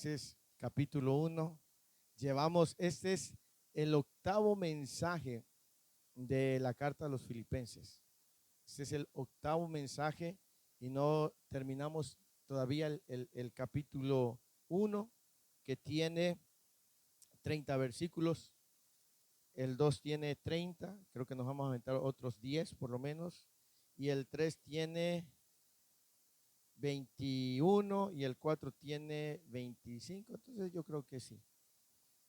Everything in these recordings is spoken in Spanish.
Filipenses capítulo 1. Este es el octavo mensaje de la carta a los Filipenses. Este es el octavo mensaje y no terminamos todavía el capítulo 1, que tiene 30 versículos. El 2 tiene 30, creo que nos vamos a aventar otros 10 por lo menos. Y el 3 tiene 21 y el 4 tiene 25. Entonces yo creo que sí,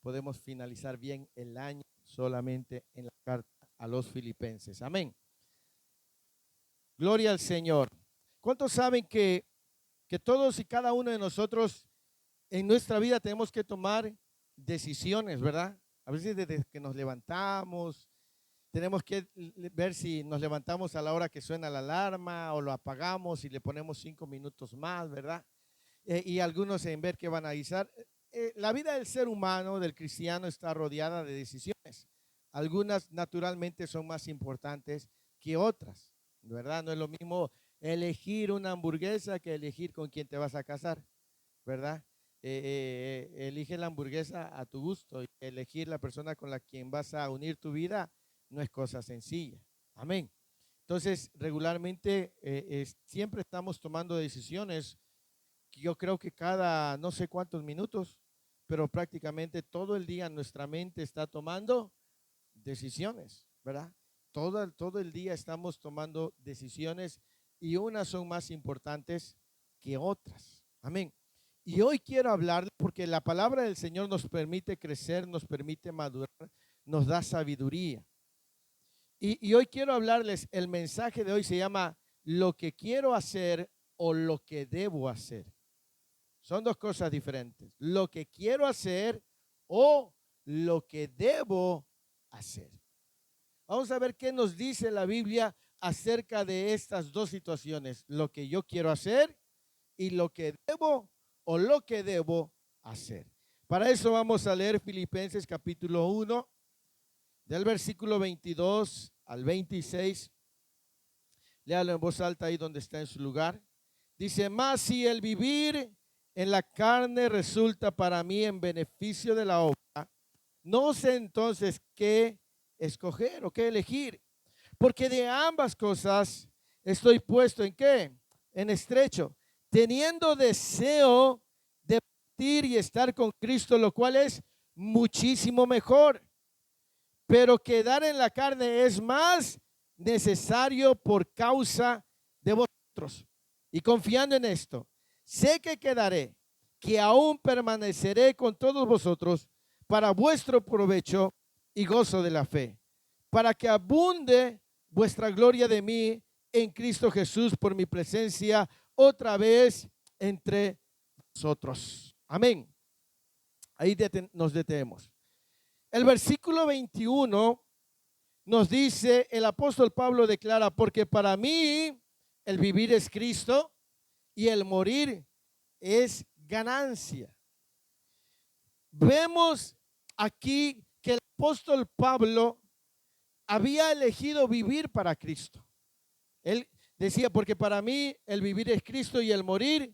podemos finalizar bien el año solamente en la carta a los Filipenses. Amén. Gloria al Señor. ¿Cuántos saben que todos y cada uno de nosotros en nuestra vida tenemos que tomar decisiones, verdad? A veces desde que nos levantamos, tenemos que ver si nos levantamos a la hora que suena la alarma o lo apagamos y le ponemos 5 minutos más, ¿verdad? Y algunos en ver qué van a guisar. La vida del ser humano, del cristiano, está rodeada de decisiones. Algunas naturalmente son más importantes que otras, ¿verdad? No es lo mismo elegir una hamburguesa que elegir con quién te vas a casar, ¿verdad? Elige la hamburguesa a tu gusto. Elegir la persona con la quien vas a unir tu vida no es cosa sencilla. Amén. Entonces, regularmente siempre estamos tomando decisiones. Yo creo que cada no sé cuántos minutos, pero prácticamente todo el día nuestra mente está tomando decisiones, ¿verdad? Todo el día estamos tomando decisiones y unas son más importantes que otras. Amén. Y hoy quiero hablar porque la palabra del Señor nos permite crecer, nos permite madurar, nos da sabiduría. Y hoy quiero hablarles, el mensaje de hoy se llama lo que quiero hacer o lo que debo hacer. Son dos cosas diferentes. Lo que quiero hacer o lo que debo hacer. Vamos a ver qué nos dice la Biblia acerca de estas dos situaciones. Lo que yo quiero hacer y lo que debo o lo que debo hacer. Para eso vamos a leer Filipenses capítulo 1, del versículo 22 al 26. Léalo en voz alta ahí donde está en su lugar. Dice, mas si el vivir en la carne resulta para mí en beneficio de la obra, no sé entonces qué escoger o qué elegir, porque de ambas cosas estoy puesto en qué, en estrecho, teniendo deseo de partir y estar con Cristo, lo cual es muchísimo mejor, pero quedar en la carne es más necesario por causa de vosotros. Y confiando en esto, sé que quedaré, que aún permaneceré con todos vosotros para vuestro provecho y gozo de la fe, para que abunde vuestra gloria de mí en Cristo Jesús por mi presencia otra vez entre vosotros. Amén. Ahí nos detenemos. El versículo 21 nos dice, el apóstol Pablo declara, porque para mí el vivir es Cristo y el morir es ganancia. Vemos aquí que el apóstol Pablo había elegido vivir para Cristo. Él decía, porque para mí el vivir es Cristo y el morir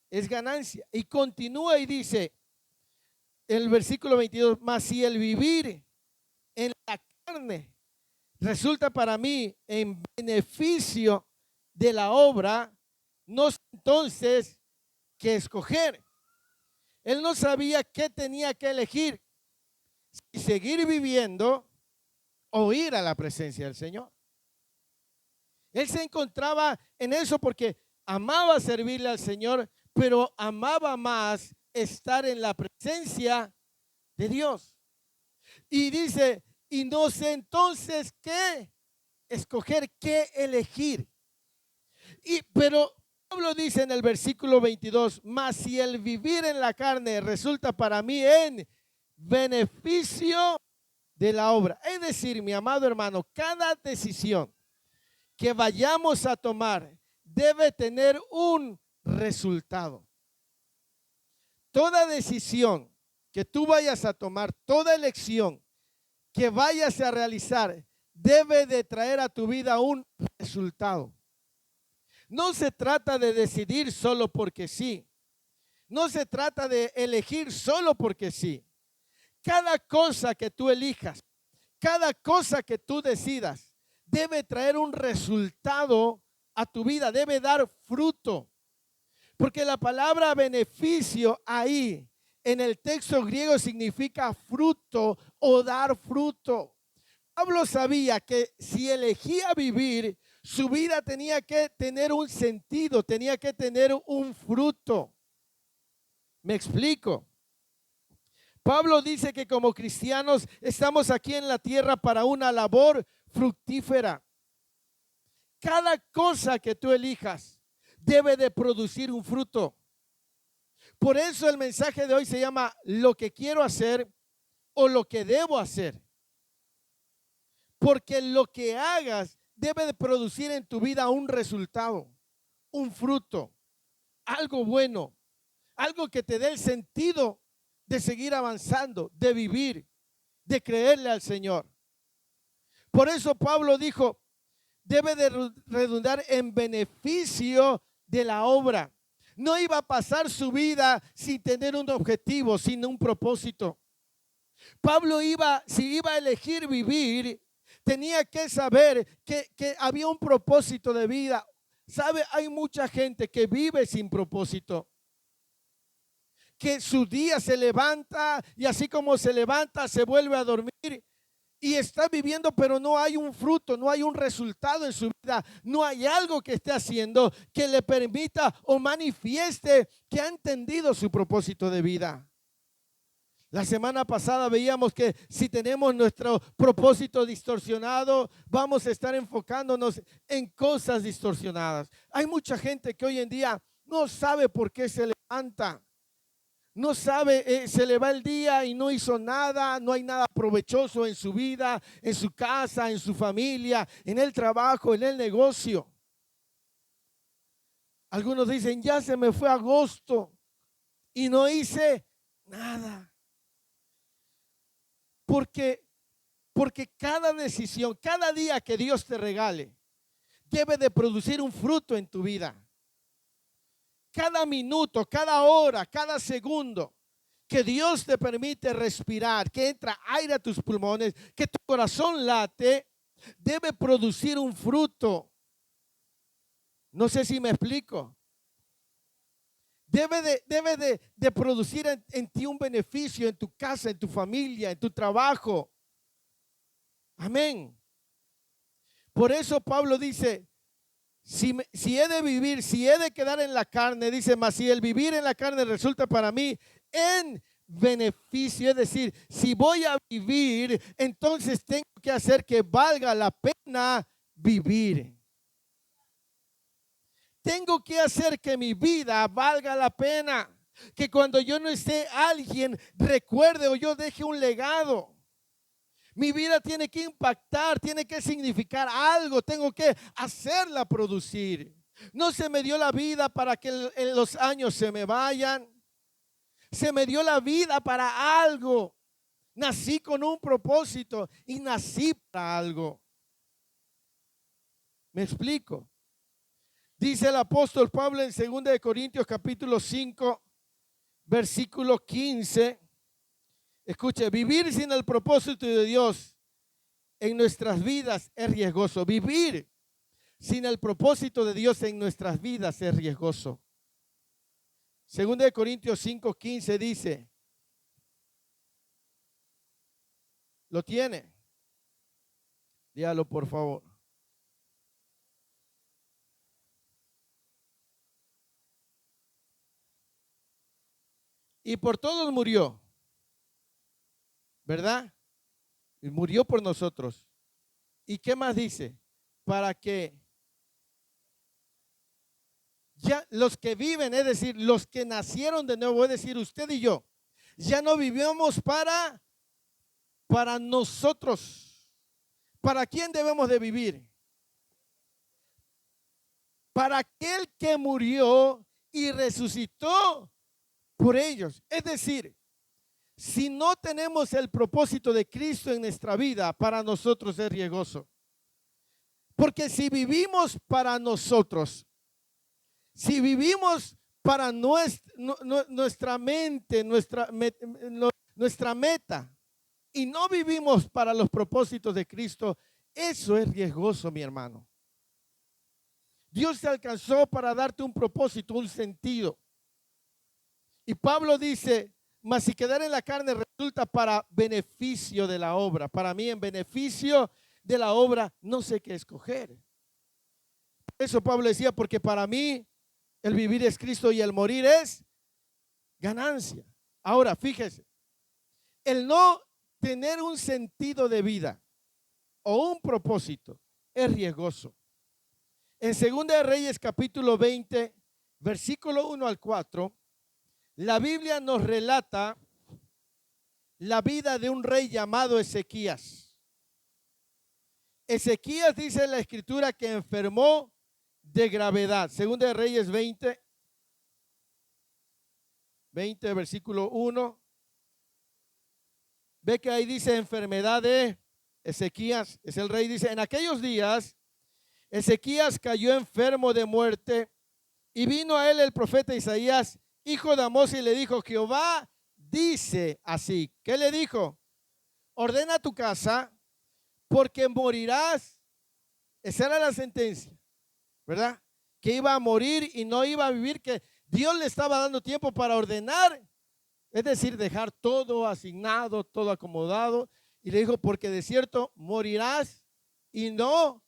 es ganancia. Y continúa y dice, el versículo 22, mas si el vivir en la carne resulta para mí en beneficio de la obra, no sé entonces qué escoger. Él no sabía qué tenía que elegir, si seguir viviendo o ir a la presencia del Señor. Él se encontraba en eso porque amaba servirle al Señor, pero amaba más estar en la presencia de Dios. Y dice, y no sé entonces qué escoger, qué elegir. Pero Pablo dice en el versículo 22, mas si el vivir en la carne resulta para mí en beneficio de la obra. Es decir, mi amado hermano, cada decisión que vayamos a tomar debe tener un resultado. Toda decisión que tú vayas a tomar, toda elección que vayas a realizar, debe de traer a tu vida un resultado. No se trata de decidir solo porque sí. No se trata de elegir solo porque sí. Cada cosa que tú elijas, cada cosa que tú decidas, debe traer un resultado a tu vida, debe dar fruto. Porque la palabra beneficio ahí en el texto griego significa fruto o dar fruto. Pablo sabía que si elegía vivir, su vida tenía que tener un sentido, tenía que tener un fruto. ¿Me explico? Pablo dice que como cristianos estamos aquí en la tierra para una labor fructífera. Cada cosa que tú elijas debe de producir un fruto. Por eso el mensaje de hoy se llama lo que quiero hacer o lo que debo hacer. Porque lo que hagas debe de producir en tu vida un resultado, un fruto, algo bueno, algo que te dé el sentido de seguir avanzando, de vivir, de creerle al Señor. Por eso Pablo dijo, debe de redundar en beneficio de la obra. No iba a pasar su vida sin tener un objetivo, sin un propósito. Pablo si iba a elegir vivir, tenía que saber que había un propósito de vida. ¿Sabe? Hay mucha gente que vive sin propósito. Que su día se levanta y así como se levanta, se vuelve a dormir y está viviendo, pero no hay un fruto, no hay un resultado en su vida, no hay algo que esté haciendo que le permita o manifieste que ha entendido su propósito de vida. La semana pasada veíamos que si tenemos nuestro propósito distorsionado, vamos a estar enfocándonos en cosas distorsionadas. Hay mucha gente que hoy en día no sabe por qué se levanta. No sabe, se le va el día y no hizo nada, no hay nada provechoso en su vida, en su casa, en su familia, en el trabajo, en el negocio. Algunos dicen, ya se me fue agosto y no hice nada. Porque cada decisión, cada día que Dios te regale, debe de producir un fruto en tu vida. Cada minuto, cada hora, cada segundo que Dios te permite respirar, que entra aire a tus pulmones, que tu corazón late, debe producir un fruto. No sé si me explico. Debe de producir en ti un beneficio, en tu casa, en tu familia, en tu trabajo. Amén. Por eso Pablo dice, si he de vivir, si he de quedar en la carne, dice, mas si el vivir en la carne resulta para mí en beneficio, es decir, si voy a vivir, entonces tengo que hacer que valga la pena vivir. Tengo que hacer que mi vida valga la pena, que cuando yo no esté, alguien recuerde o yo deje un legado. Mi vida tiene que impactar, tiene que significar algo, tengo que hacerla producir. No se me dio la vida para que los años se me vayan. Se me dio la vida para algo. Nací con un propósito y nací para algo. ¿Me explico? Dice el apóstol Pablo en 2 Corintios capítulo 5, versículo 15. Escuche, vivir sin el propósito de Dios en nuestras vidas es riesgoso. Vivir sin el propósito de Dios en nuestras vidas es riesgoso. 2 Corintios 5:15 dice, ¿lo tiene? Dígalo por favor. Y por todos murió, ¿verdad? Y murió por nosotros. ¿Y qué más dice? Para que ya los que viven, es decir, los que nacieron de nuevo, es decir, usted y yo, ya no vivimos para nosotros. ¿Para quién debemos de vivir? Para aquel que murió y resucitó por ellos. Es decir, si no tenemos el propósito de Cristo en nuestra vida, para nosotros es riesgoso. Porque si vivimos para nosotros, si vivimos para nuestra mente, nuestra meta, y no vivimos para los propósitos de Cristo, eso es riesgoso, mi hermano. Dios te alcanzó para darte un propósito, un sentido. Y Pablo dice, mas si quedar en la carne resulta para beneficio de la obra. Para mí, en beneficio de la obra, no sé qué escoger. Eso Pablo decía, porque para mí el vivir es Cristo y el morir es ganancia. Ahora, fíjese, el no tener un sentido de vida o un propósito es riesgoso. En 2 de Reyes capítulo 20, versículo 1 al 4, la Biblia nos relata la vida de un rey llamado Ezequías. Ezequías dice en la escritura que enfermó de gravedad. 2 de Reyes 20, versículo 1. Ve que ahí dice enfermedad de Ezequías. Es el rey, dice, en aquellos días Ezequías cayó enfermo de muerte y vino a él el profeta Isaías, hijo de Amós, y le dijo, Jehová dice así. ¿Qué le dijo? Ordena tu casa porque morirás. Esa era la sentencia, ¿verdad? Que iba a morir y no iba a vivir, que Dios le estaba dando tiempo para ordenar, es decir, dejar todo asignado, todo acomodado. Y le dijo, porque de cierto morirás y no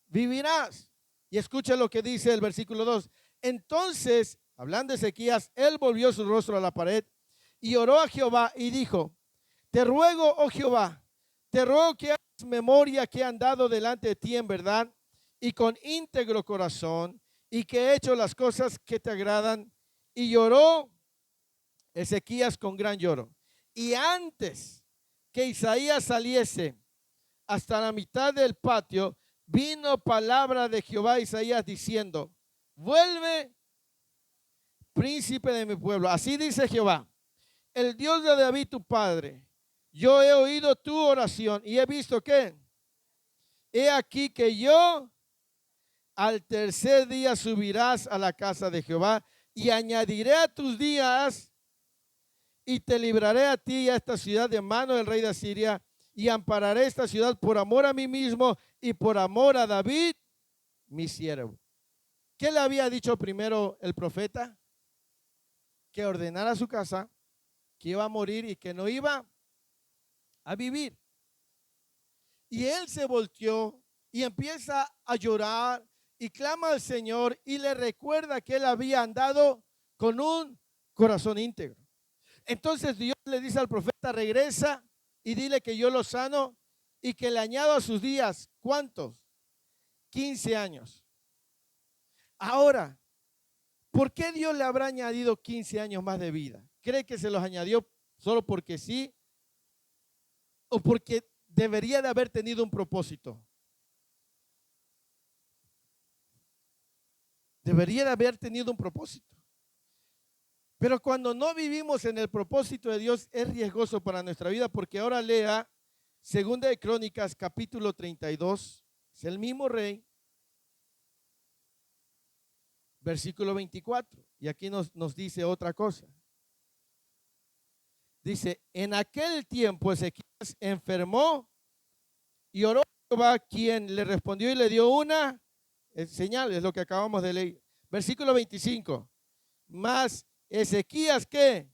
vivirás. Y escucha lo que dice el versículo 2. Entonces, hablando de Ezequías, él volvió su rostro a la pared y oró a Jehová y dijo, te ruego, oh Jehová, te ruego que hagas memoria que he andado delante de ti en verdad y con íntegro corazón, y que he hecho las cosas que te agradan. Y lloró Ezequías con gran lloro. Y antes que Isaías saliese hasta la mitad del patio, vino palabra de Jehová a Isaías diciendo, vuelve, príncipe de mi pueblo. Así dice Jehová, el Dios de David tu padre. Yo he oído tu oración y he visto que, he aquí que yo al tercer día subirás a la casa de Jehová y añadiré a tus días y te libraré a ti y a esta ciudad de mano del rey de Asiria, y ampararé esta ciudad por amor a mí mismo y por amor a David, mi siervo. ¿Qué le había dicho primero el profeta? Que ordenara su casa, que iba a morir y que no iba a vivir. Y él se volteó y empieza a llorar y clama al Señor y le recuerda que él había andado con un corazón íntegro. Entonces Dios le dice al profeta, regresa y dile que yo lo sano y que le añado a sus días, ¿cuántos? 15 años. Ahora, ¿por qué Dios le habrá añadido 15 años más de vida? ¿Cree que se los añadió solo porque sí? ¿O porque debería de haber tenido un propósito? Debería de haber tenido un propósito. Pero cuando no vivimos en el propósito de Dios, es riesgoso para nuestra vida, porque ahora lea 2 de Crónicas capítulo 32, es el mismo rey, versículo 24, y aquí nos dice otra cosa. Dice, en aquel tiempo Ezequías enfermó y oró a Jehová, quien le respondió y le dio una señal, es lo que acabamos de leer. Versículo 25, mas Ezequías, ¿qué?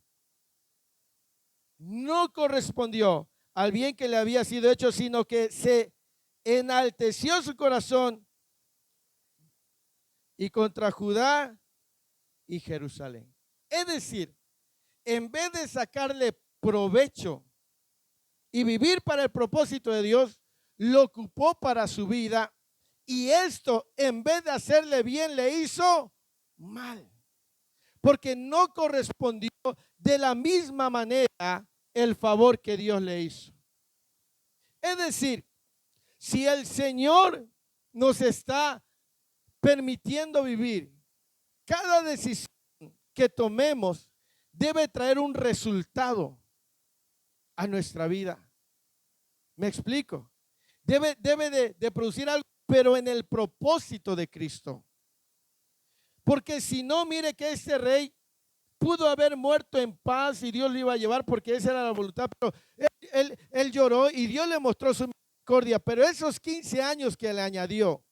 No correspondió al bien que le había sido hecho, sino que se enalteció su corazón y contra Judá y Jerusalén. Es decir, en vez de sacarle provecho y vivir para el propósito de Dios, lo ocupó para su vida, y esto, en vez de hacerle bien, le hizo mal, porque no correspondió de la misma manera el favor que Dios le hizo. Es decir, si el Señor nos está permitiendo vivir, cada decisión que tomemos debe traer un resultado a nuestra vida. ¿Me explico? Debe de producir algo, pero en el propósito de Cristo. Porque si no, mire que este rey pudo haber muerto en paz y Dios lo iba a llevar porque esa era la voluntad, pero él lloró y Dios le mostró su misericordia, pero esos 15 años que le añadió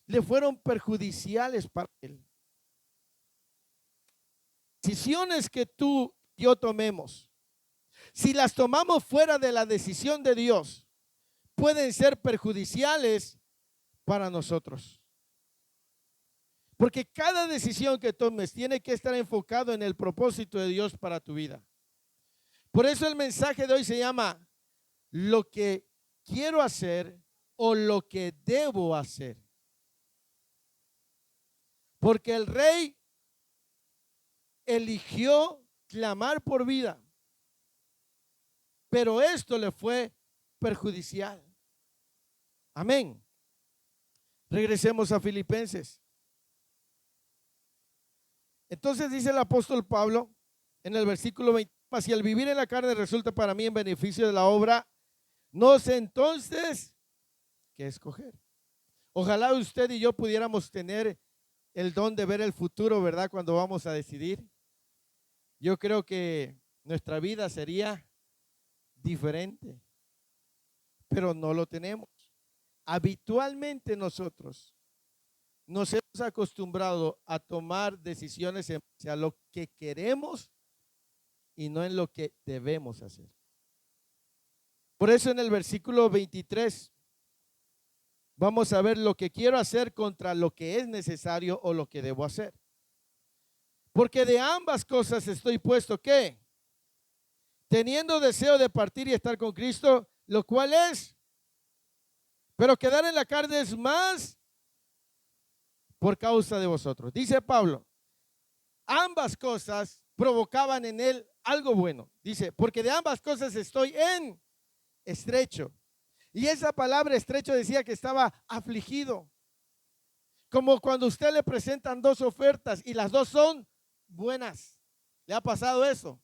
le fueron perjudiciales para él. Decisiones que tú y yo tomemos, si las tomamos fuera de la decisión de Dios, pueden ser perjudiciales para nosotros. Porque cada decisión que tomes tiene que estar enfocado en el propósito de Dios para tu vida. Por eso el mensaje de hoy se llama lo que quiero hacer o lo que debo hacer. Porque el rey eligió clamar por vida, pero esto le fue perjudicial. Amén. Regresemos a Filipenses. Entonces dice el apóstol Pablo en el versículo 20, si el vivir en la carne resulta para mí en beneficio de la obra, no sé entonces qué escoger. Ojalá usted y yo pudiéramos tener el don de ver el futuro, ¿verdad? Cuando vamos a decidir. Yo creo que nuestra vida sería diferente, pero no lo tenemos. Habitualmente nosotros nos hemos acostumbrado a tomar decisiones en base a lo que queremos y no en lo que debemos hacer. Por eso en el versículo 23 vamos a ver lo que quiero hacer contra lo que es necesario o lo que debo hacer. Porque de ambas cosas estoy puesto, ¿qué? Teniendo deseo de partir y estar con Cristo, lo cual es, pero quedar en la carne es más por causa de vosotros. Dice Pablo, ambas cosas provocaban en él algo bueno. Dice, porque de ambas cosas estoy en estrecho. Y esa palabra estrecho decía que estaba afligido. Como cuando usted le presentan dos ofertas y las dos son buenas. ¿Le ha pasado eso?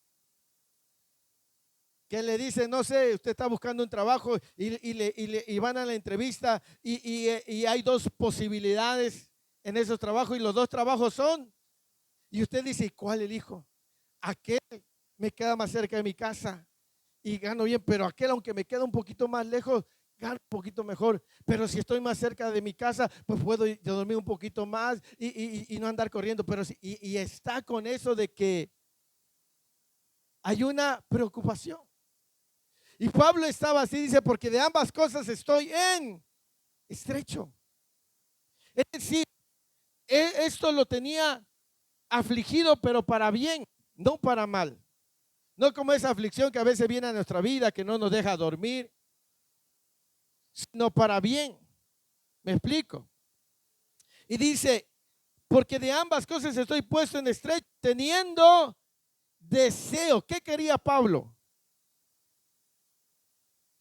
Que le dicen, no sé, usted está buscando un trabajo y van a la entrevista y hay dos posibilidades en esos trabajos y los dos trabajos son. Y usted dice, ¿cuál elijo? Aquel me queda más cerca de mi casa y gano bien, pero aquel, aunque me queda un poquito más lejos, gano un poquito mejor. Pero si estoy más cerca de mi casa, pues puedo dormir un poquito más y no andar corriendo. Pero y está con eso de que hay una preocupación. Y Pablo estaba así, dice, porque de ambas cosas estoy en estrecho. Es decir, esto lo tenía afligido, pero para bien, no para mal. No como esa aflicción que a veces viene a nuestra vida, que no nos deja dormir, sino para bien. ¿Me explico? Y dice, porque de ambas cosas estoy puesto en estrecho, teniendo deseo. ¿Qué quería Pablo?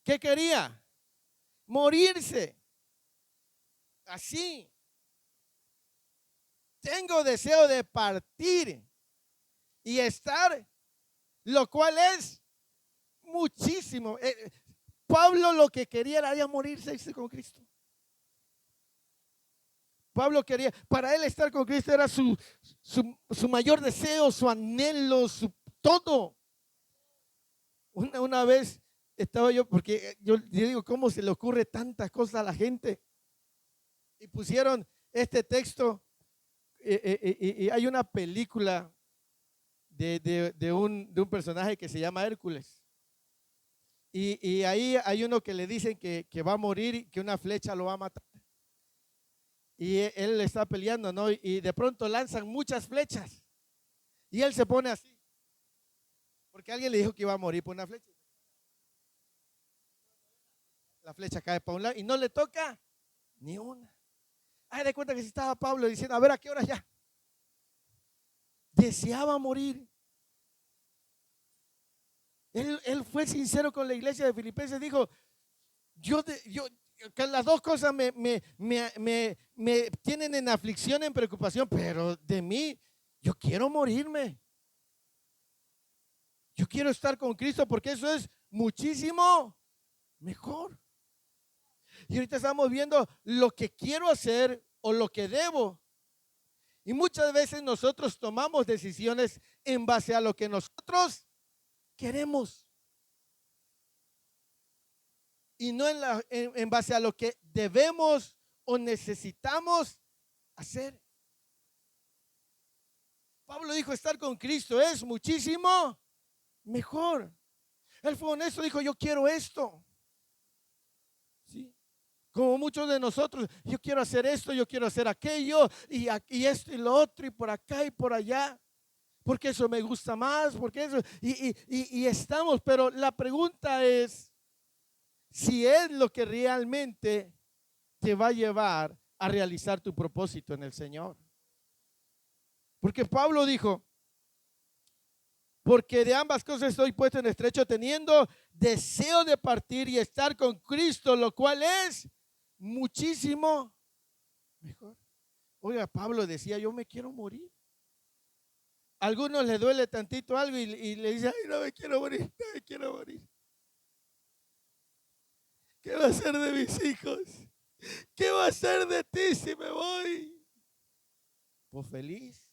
¿Qué quería? Morirse. Así. Tengo deseo de partir y estar, lo cual es muchísimo. Pablo lo que quería era ya morirse con Cristo. Pablo quería, para él estar con Cristo era su mayor deseo, su anhelo, su todo. Una vez estaba yo, porque yo digo, ¿cómo se le ocurre tantas cosas a la gente? Y pusieron este texto, y hay una película de un personaje que se llama Hércules. Y ahí hay uno que le dicen que va a morir y que una flecha lo va a matar. Y él está peleando, ¿no? Y de pronto lanzan muchas flechas. Y él se pone así. Porque alguien le dijo que iba a morir por una flecha. La flecha cae para un lado y no le toca ni una. Ay, de cuenta que si estaba Pablo diciendo, a ver, ¿a qué hora ya? Deseaba morir. Él fue sincero con la iglesia de Filipenses. Dijo, que las dos cosas me tienen en aflicción, en preocupación, pero de mí, yo quiero morirme. Yo quiero estar con Cristo porque eso es muchísimo mejor. Y ahorita estamos viendo lo que quiero hacer o lo que debo. Y muchas veces nosotros tomamos decisiones en base a lo que nosotros queremos y no en base a lo que debemos o necesitamos hacer. Pablo dijo, estar con Cristo es muchísimo mejor. Él fue honesto, dijo, yo quiero esto. ¿Sí? Como muchos de nosotros, yo quiero hacer esto, yo quiero hacer aquello, y esto y lo otro, y por acá y por allá, porque eso me gusta más, porque eso, y estamos, pero la pregunta es, si es lo que realmente te va a llevar a realizar tu propósito en el Señor. Porque Pablo dijo, porque de ambas cosas estoy puesto en estrecho, teniendo deseo de partir y estar con Cristo, lo cual es muchísimo mejor. Oiga, Pablo decía, yo me quiero morir. A algunos les duele tantito algo y le dicen, ay, no me quiero morir, no me quiero morir. ¿Qué va a ser de mis hijos? ¿Qué va a ser de ti si me voy? Pues feliz.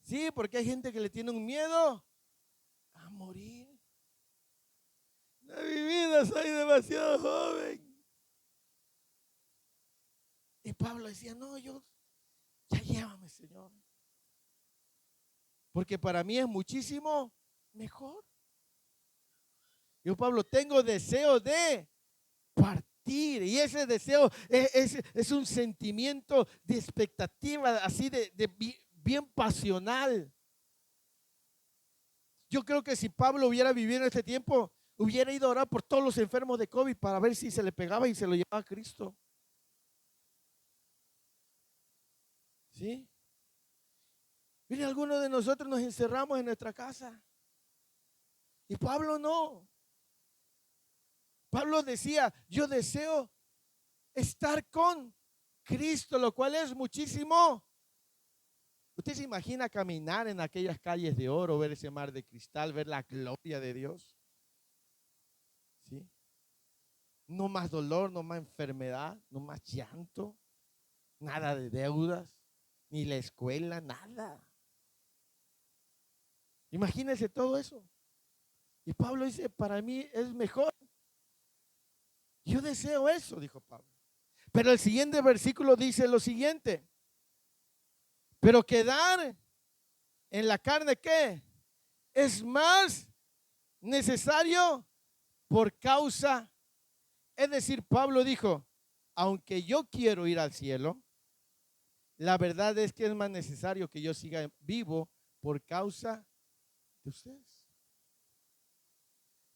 Sí, porque hay gente que le tiene un miedo a morir. No, mi vida, soy demasiado joven. Y Pablo decía, no, ya llévame, Señor. Porque para mí es muchísimo mejor. Yo, Pablo, tengo deseo de partir. Y ese deseo es un sentimiento de expectativa, así de bien pasional. Yo creo que si Pablo hubiera vivido en este tiempo, hubiera ido a orar por todos los enfermos de COVID para ver si se le pegaba y se lo llevaba a Cristo. ¿Sí? Mire, algunos de nosotros nos encerramos en nuestra casa. Y Pablo no. Pablo decía, yo deseo estar con Cristo, lo cual es muchísimo. ¿Usted se imagina caminar en aquellas calles de oro, ver ese mar de cristal, ver la gloria de Dios? ¿Sí? No más dolor, no más enfermedad, no más llanto, nada de deudas, ni la escuela, nada. Imagínese todo eso. Y Pablo dice, para mí es mejor. Yo deseo eso, dijo Pablo. Pero el siguiente versículo dice lo siguiente. Pero quedar en la carne, ¿qué? Es más necesario por causa. Es decir, Pablo dijo, aunque yo quiero ir al cielo, la verdad es que es más necesario que yo siga vivo por causa de ustedes.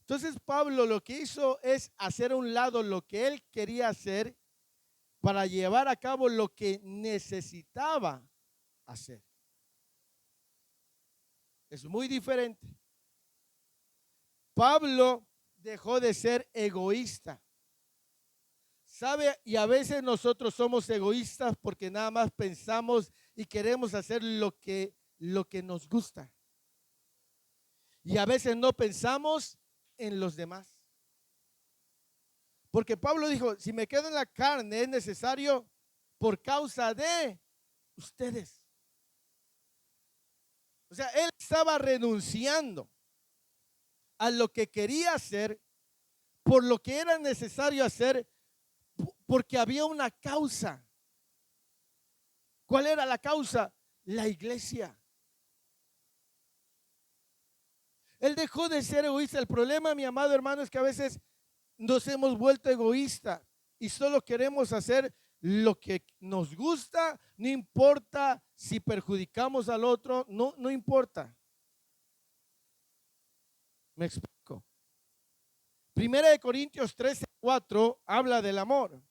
Entonces Pablo lo que hizo es hacer a un lado lo que él quería hacer para llevar a cabo lo que necesitaba hacer. Es muy diferente. Pablo dejó de ser egoísta. ¿Sabe? Y a veces nosotros somos egoístas porque nada más pensamos y queremos hacer lo que nos gusta. Y a veces no pensamos en los demás. Porque Pablo dijo, si me quedo en la carne es necesario por causa de ustedes. O sea, él estaba renunciando a lo que quería hacer por lo que era necesario hacer porque había una causa. ¿Cuál era la causa? La iglesia. Él dejó de ser egoísta. El problema, mi amado hermano, es que a veces nos hemos vuelto egoístas y solo queremos hacer lo que nos gusta, no importa si perjudicamos al otro, no importa. Me explico. Primera de Corintios 13:4 habla del amor.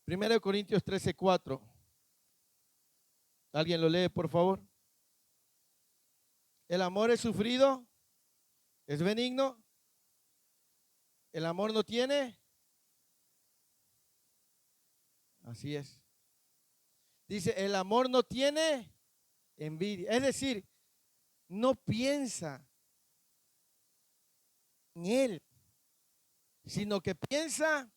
Primera de Corintios 13:4. ¿Alguien lo lee, por favor? El amor es sufrido, es benigno. El amor no tiene. Así es. Dice, el amor no tiene envidia. Es decir, no piensa en Él, sino que piensa,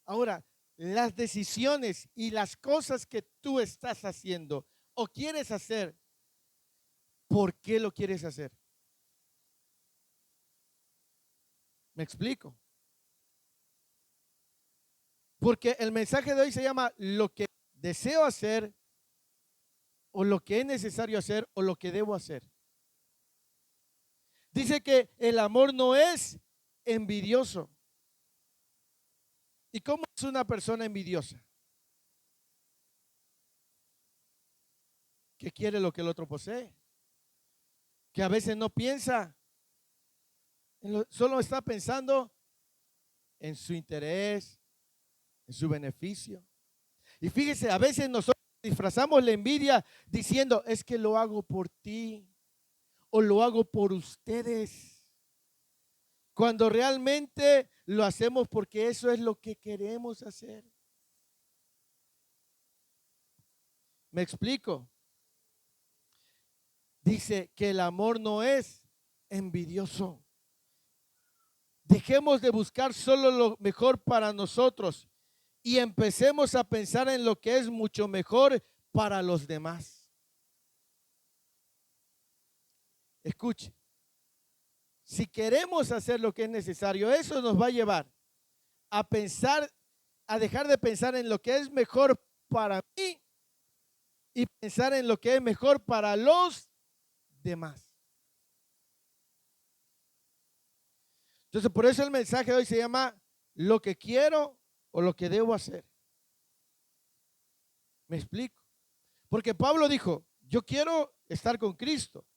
ahora, las decisiones y las cosas que tú estás haciendo o quieres hacer, ¿por qué lo quieres hacer? ¿Me explico? Porque el mensaje de hoy se llama lo que deseo hacer o lo que es necesario hacer o lo que debo hacer. Dice que el amor no es envidioso. ¿Y cómo es una persona envidiosa? Que quiere lo que el otro posee. Que a veces no piensa, solo está pensando en su interés, en su beneficio. Y fíjese, a veces nosotros disfrazamos la envidia diciendo, es que lo hago por ti o lo hago por ustedes. Cuando realmente lo hacemos porque eso es lo que queremos hacer. ¿Me explico? Dice que el amor no es envidioso. Dejemos de buscar solo lo mejor para nosotros y empecemos a pensar en lo que es mucho mejor para los demás. Escuche, si queremos hacer lo que es necesario, eso nos va a llevar a pensar, a dejar de pensar en lo que es mejor para mí y pensar en lo que es mejor para los demás. Entonces, por eso el mensaje de hoy se llama lo que quiero o lo que debo hacer. ¿Me explico? Porque Pablo dijo, yo quiero estar con Cristo,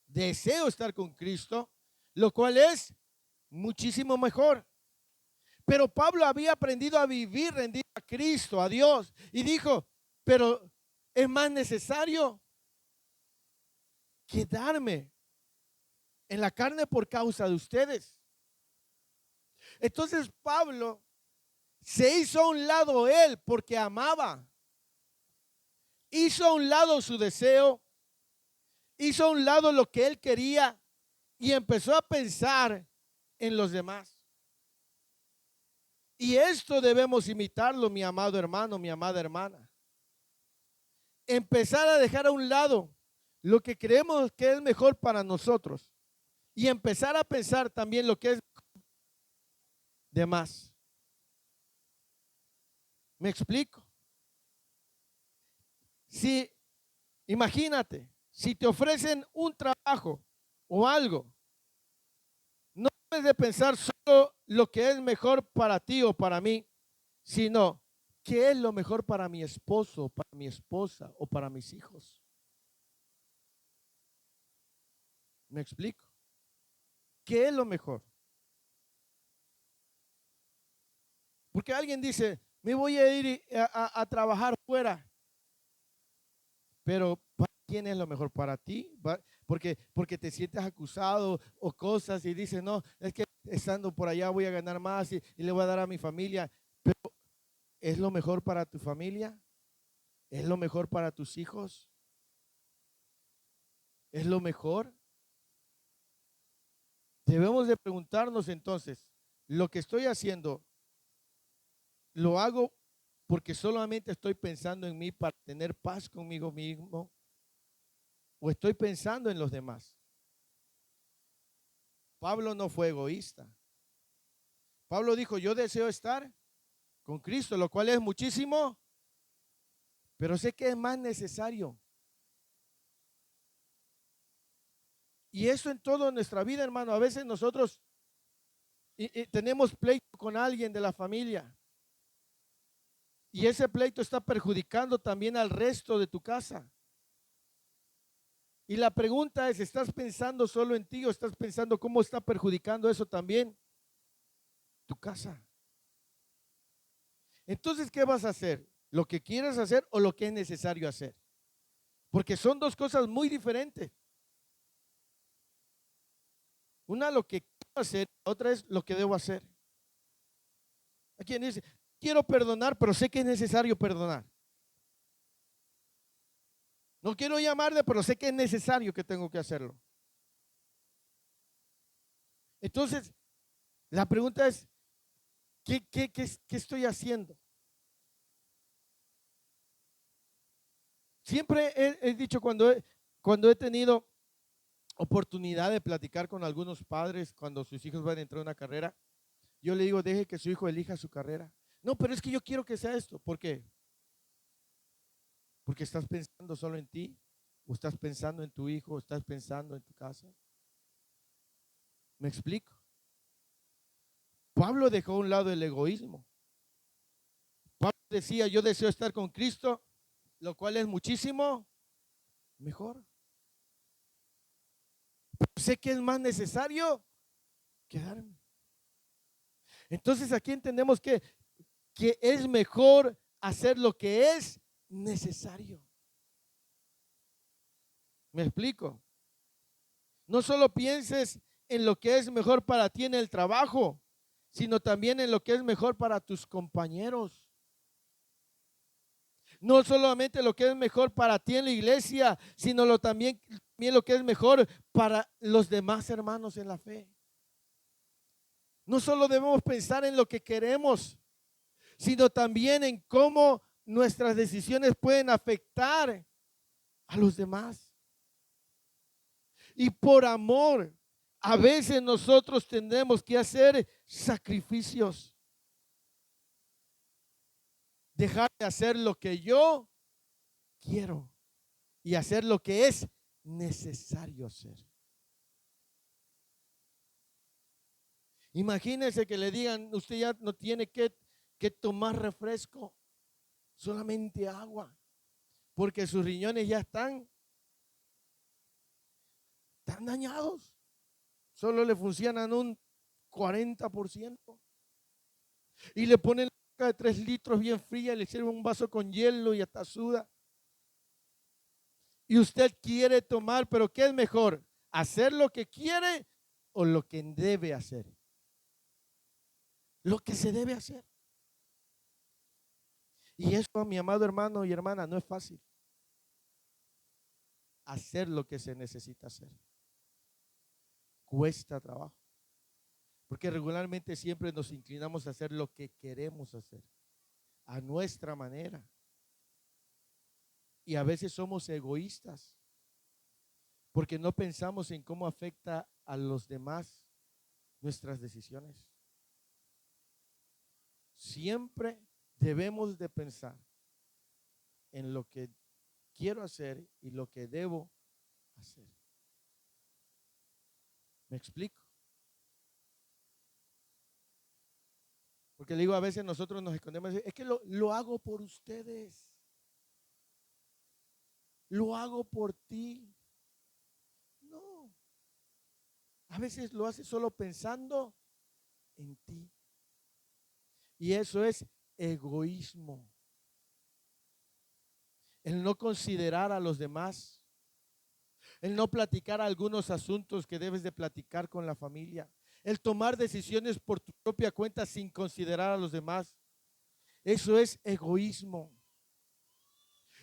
deseo estar con Cristo, lo cual es muchísimo mejor. Pero Pablo había aprendido a vivir rendido a Cristo, a Dios, y dijo, pero es más necesario quedarme en la carne por causa de ustedes. Entonces Pablo se hizo a un lado él porque amaba. Hizo a un lado su deseo, hizo a un lado lo que él quería y empezó a pensar en los demás. Y esto debemos imitarlo, mi amado hermano, mi amada hermana. Empezar a dejar a un lado lo que creemos que es mejor para nosotros y empezar a pensar también lo que es de más. ¿Me explico? Si, imagínate, si te ofrecen un trabajo o algo, no debes de pensar solo lo que es mejor para ti o para mí, sino qué es lo mejor para mi esposo, para mi esposa o para mis hijos. ¿Me explico? ¿Qué es lo mejor? Porque alguien dice, me voy a ir a trabajar fuera, pero ¿para quién es lo mejor? ¿Para ti? Porque te sientes acusado o cosas y dices, no, es que estando por allá voy a ganar más y le voy a dar a mi familia. Pero ¿es lo mejor para tu familia? ¿Es lo mejor para tus hijos? ¿Es lo mejor? Debemos de preguntarnos entonces, ¿lo que estoy haciendo lo hago porque solamente estoy pensando en mí para tener paz conmigo mismo? ¿O estoy pensando en los demás? Pablo no fue egoísta. Pablo dijo, yo deseo estar con Cristo, lo cual es muchísimo, pero sé que es más necesario. Y eso en toda nuestra vida, hermano. A veces nosotros tenemos pleito con alguien de la familia. Y ese pleito está perjudicando también al resto de tu casa. Y la pregunta es, ¿estás pensando solo en ti o estás pensando cómo está perjudicando eso también tu casa? Entonces, ¿qué vas a hacer? ¿Lo que quieres hacer o lo que es necesario hacer? Porque son dos cosas muy diferentes. Una lo que quiero hacer, otra es lo que debo hacer. Hay quien dice, quiero perdonar, pero sé que es necesario perdonar. No quiero llamarle, pero sé que es necesario que tengo que hacerlo. Entonces, la pregunta es, ¿qué estoy haciendo? Siempre he dicho cuando he tenido oportunidad de platicar con algunos padres cuando sus hijos van a entrar a una carrera, yo le digo, deje que su hijo elija su carrera. No, pero es que yo quiero que sea esto. ¿Por qué? Porque estás pensando solo en ti, o estás pensando en tu hijo, o estás pensando en tu casa. ¿Me explico? Pablo dejó a un lado el egoísmo. Pablo decía, yo deseo estar con Cristo, lo cual es muchísimo mejor. Sé que es más necesario quedarme. Entonces aquí entendemos que es mejor hacer lo que es necesario. ¿Me explico? No solo pienses en lo que es mejor para ti en el trabajo, sino también en lo que es mejor para tus compañeros. No solamente lo que es mejor para ti en la iglesia, sino también lo que es mejor para los demás hermanos en la fe. No solo debemos pensar en lo que queremos, sino también en cómo nuestras decisiones pueden afectar a los demás. Y por amor, a veces nosotros tendremos que hacer sacrificios. Dejar de hacer lo que yo quiero y hacer lo que es necesario hacer. Imagínense que le digan, usted ya no tiene que tomar refresco, solamente agua, porque sus riñones ya están dañados. Solo le funcionan un 40%. Y le ponen la coca de 3 litros bien fría, le sirven un vaso con hielo y hasta suda. Y usted quiere tomar, pero ¿qué es mejor? ¿Hacer lo que quiere o lo que debe hacer? Lo que se debe hacer. Y eso, mi amado hermano y hermana, no es fácil. Hacer lo que se necesita hacer. Cuesta trabajo. Porque regularmente siempre nos inclinamos a hacer lo que queremos hacer. A nuestra manera. Y a veces somos egoístas. Porque no pensamos en cómo afecta a los demás nuestras decisiones. Siempre debemos de pensar en lo que quiero hacer y lo que debo hacer. ¿Me explico? Porque le digo, a veces nosotros nos escondemos, es que lo hago por ustedes. Lo hago por ti. No. A veces lo haces solo pensando en ti. Y eso es egoísmo. El no considerar a los demás. El no platicar algunos asuntos que debes de platicar con la familia. El tomar decisiones por tu propia cuenta sin considerar a los demás. Eso es egoísmo.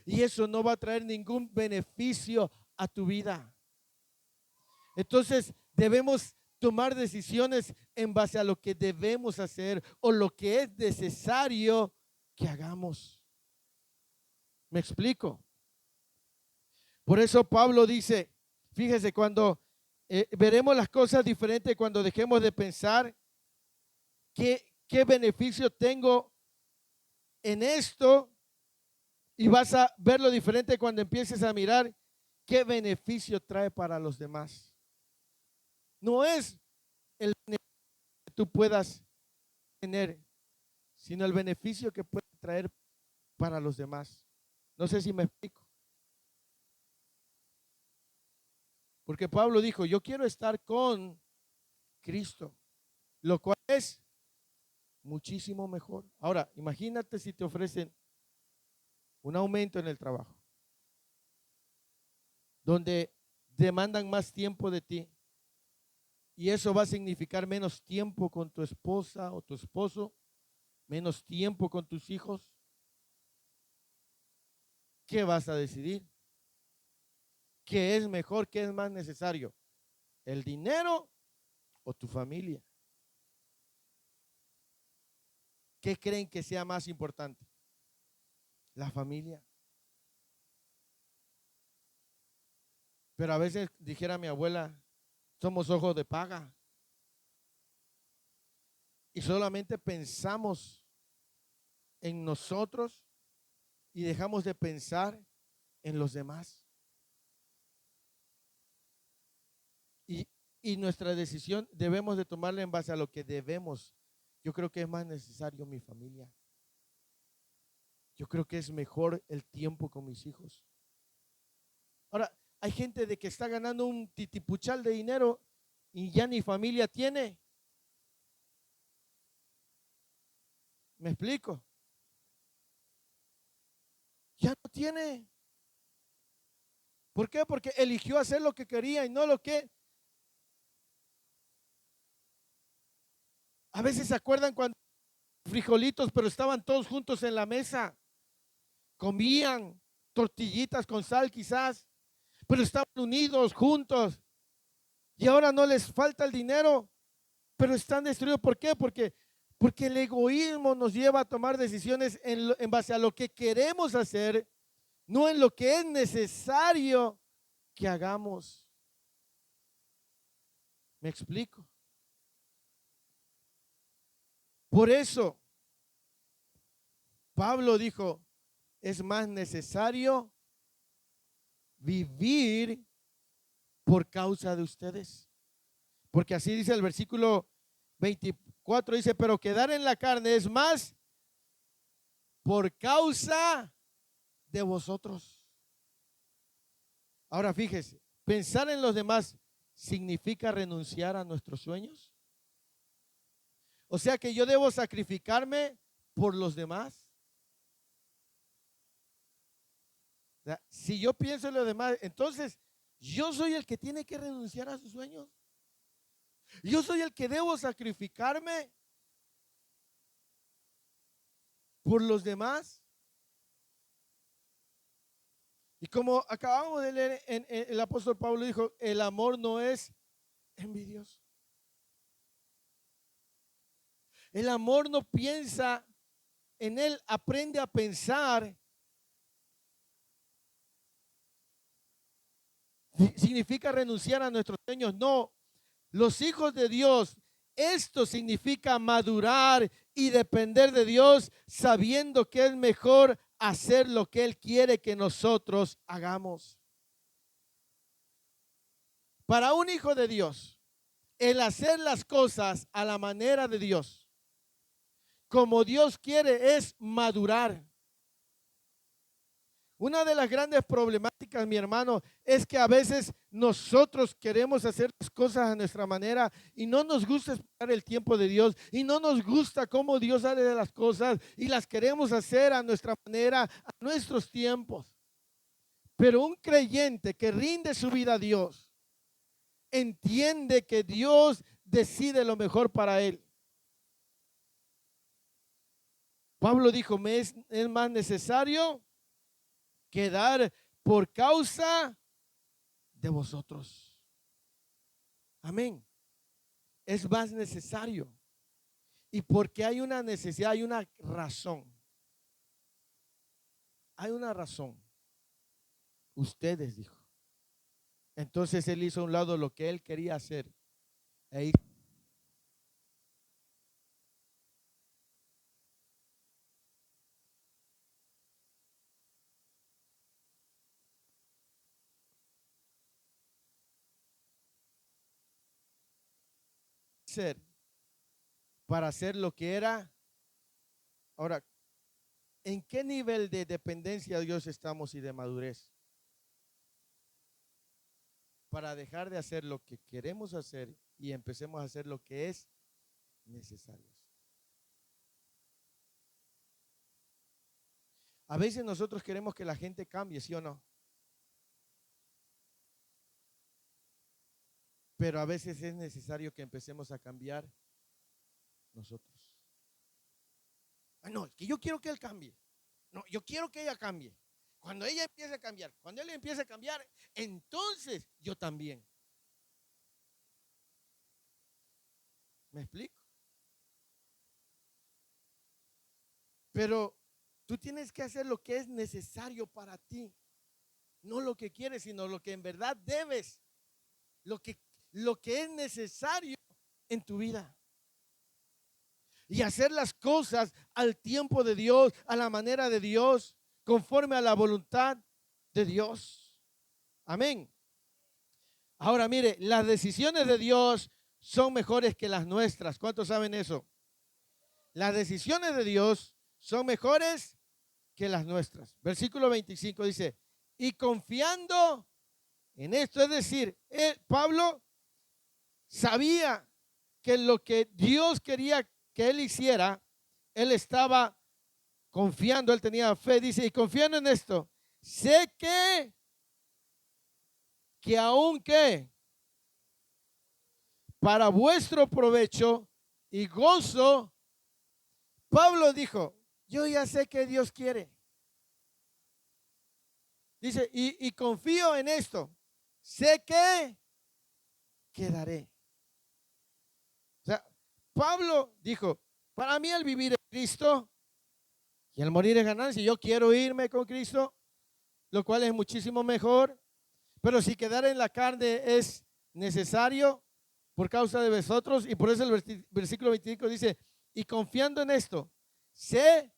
Y eso no va a traer ningún beneficio a tu vida. Entonces debemos tomar decisiones en base a lo que debemos hacer o lo que es necesario que hagamos. ¿Me explico? Por eso Pablo dice, fíjese, cuando veremos las cosas diferentes, cuando dejemos de pensar qué beneficio tengo en esto, y vas a verlo diferente cuando empieces a mirar qué beneficio trae para los demás. No es el beneficio que tú puedas tener, sino el beneficio que puede traer para los demás. No sé si me explico. Porque Pablo dijo, yo quiero estar con Cristo, lo cual es muchísimo mejor. Ahora, imagínate si te ofrecen un aumento en el trabajo, donde demandan más tiempo de ti, y eso va a significar menos tiempo con tu esposa o tu esposo, menos tiempo con tus hijos. ¿Qué vas a decidir? ¿Qué es mejor? ¿Qué es más necesario? ¿El dinero o tu familia? ¿Qué creen que sea más importante? La familia. Pero a veces, dijera mi abuela, somos ojos de paga y solamente pensamos en nosotros y dejamos de pensar en los demás. Y, y nuestra decisión debemos de tomarla en base a lo que debemos. Yo creo que es más necesario mi familia. Yo creo que es mejor el tiempo con mis hijos. Ahora, hay gente de que está ganando un titipuchal de dinero y ya ni familia tiene. ¿Me explico? Ya no tiene. ¿Por qué? Porque eligió hacer lo que quería y no lo que. A veces se acuerdan cuando frijolitos, pero estaban todos juntos en la mesa. Comían tortillitas con sal quizás, pero estaban unidos, juntos. Y ahora no les falta el dinero, pero están destruidos. ¿Por qué? Porque el egoísmo nos lleva a tomar decisiones en base a lo que queremos hacer, no en lo que es necesario que hagamos. ¿Me explico? Por eso, Pablo dijo, es más necesario vivir por causa de ustedes. Porque así dice el versículo 24, dice, pero quedar en la carne es más por causa de vosotros. Ahora fíjese, pensar en los demás significa renunciar a nuestros sueños. O sea que yo debo sacrificarme por los demás. O sea, si yo pienso en los demás, entonces yo soy el que tiene que renunciar a sus sueños. Yo soy el que debo sacrificarme por los demás. Y como acabamos de leer, el apóstol Pablo dijo, el amor no es envidioso. El amor no piensa en él, aprende a pensar. Significa renunciar a nuestros sueños. No, los hijos de Dios, esto significa madurar y depender de Dios, sabiendo que es mejor hacer lo que Él quiere que nosotros hagamos. Para un hijo de Dios, el hacer las cosas a la manera de Dios, como Dios quiere, es madurar. Una de las grandes problemáticas, mi hermano, es que a veces nosotros queremos hacer las cosas a nuestra manera y no nos gusta esperar el tiempo de Dios y no nos gusta cómo Dios hace de las cosas y las queremos hacer a nuestra manera, a nuestros tiempos. Pero un creyente que rinde su vida a Dios entiende que Dios decide lo mejor para él. Pablo dijo, es más necesario quedar por causa de vosotros. Amén. Es más necesario. Y porque hay una necesidad, hay una razón. Hay una razón. Ustedes, dijo. Entonces él hizo a un lado lo que él quería hacer. E hacer para hacer lo que era. Ahora, ¿en qué nivel de dependencia de Dios estamos y de madurez? Para dejar de hacer lo que queremos hacer y empecemos a hacer lo que es necesario. A veces nosotros queremos que la gente cambie, ¿sí o no? Pero a veces es necesario que empecemos a cambiar nosotros. No, es que yo quiero que él cambie. No, yo quiero que ella cambie. Cuando ella empiece a cambiar, cuando él empiece a cambiar, entonces yo también. ¿Me explico? Pero tú tienes que hacer lo que es necesario para ti. No lo que quieres, sino lo que en verdad debes. Lo que es necesario en tu vida. Y hacer las cosas al tiempo de Dios, a la manera de Dios, conforme a la voluntad de Dios. Amén. Ahora mire, las decisiones de Dios son mejores que las nuestras. ¿Cuántos saben eso? Las decisiones de Dios son mejores que las nuestras. Versículo 25 dice, y confiando en esto, es decir, Pablo sabía que lo que Dios quería que él hiciera, él estaba confiando, él tenía fe, dice, y confiando en esto, sé que aunque para vuestro provecho y gozo, Pablo dijo, yo ya sé que Dios quiere. Dice, y confío en esto, sé que quedaré. O sea, Pablo dijo, para mí el vivir es Cristo y el morir es ganancia. Yo quiero irme con Cristo, lo cual es muchísimo mejor. Pero si quedar en la carne es necesario por causa de vosotros, y por eso el versículo 25 dice, y confiando en esto, sé,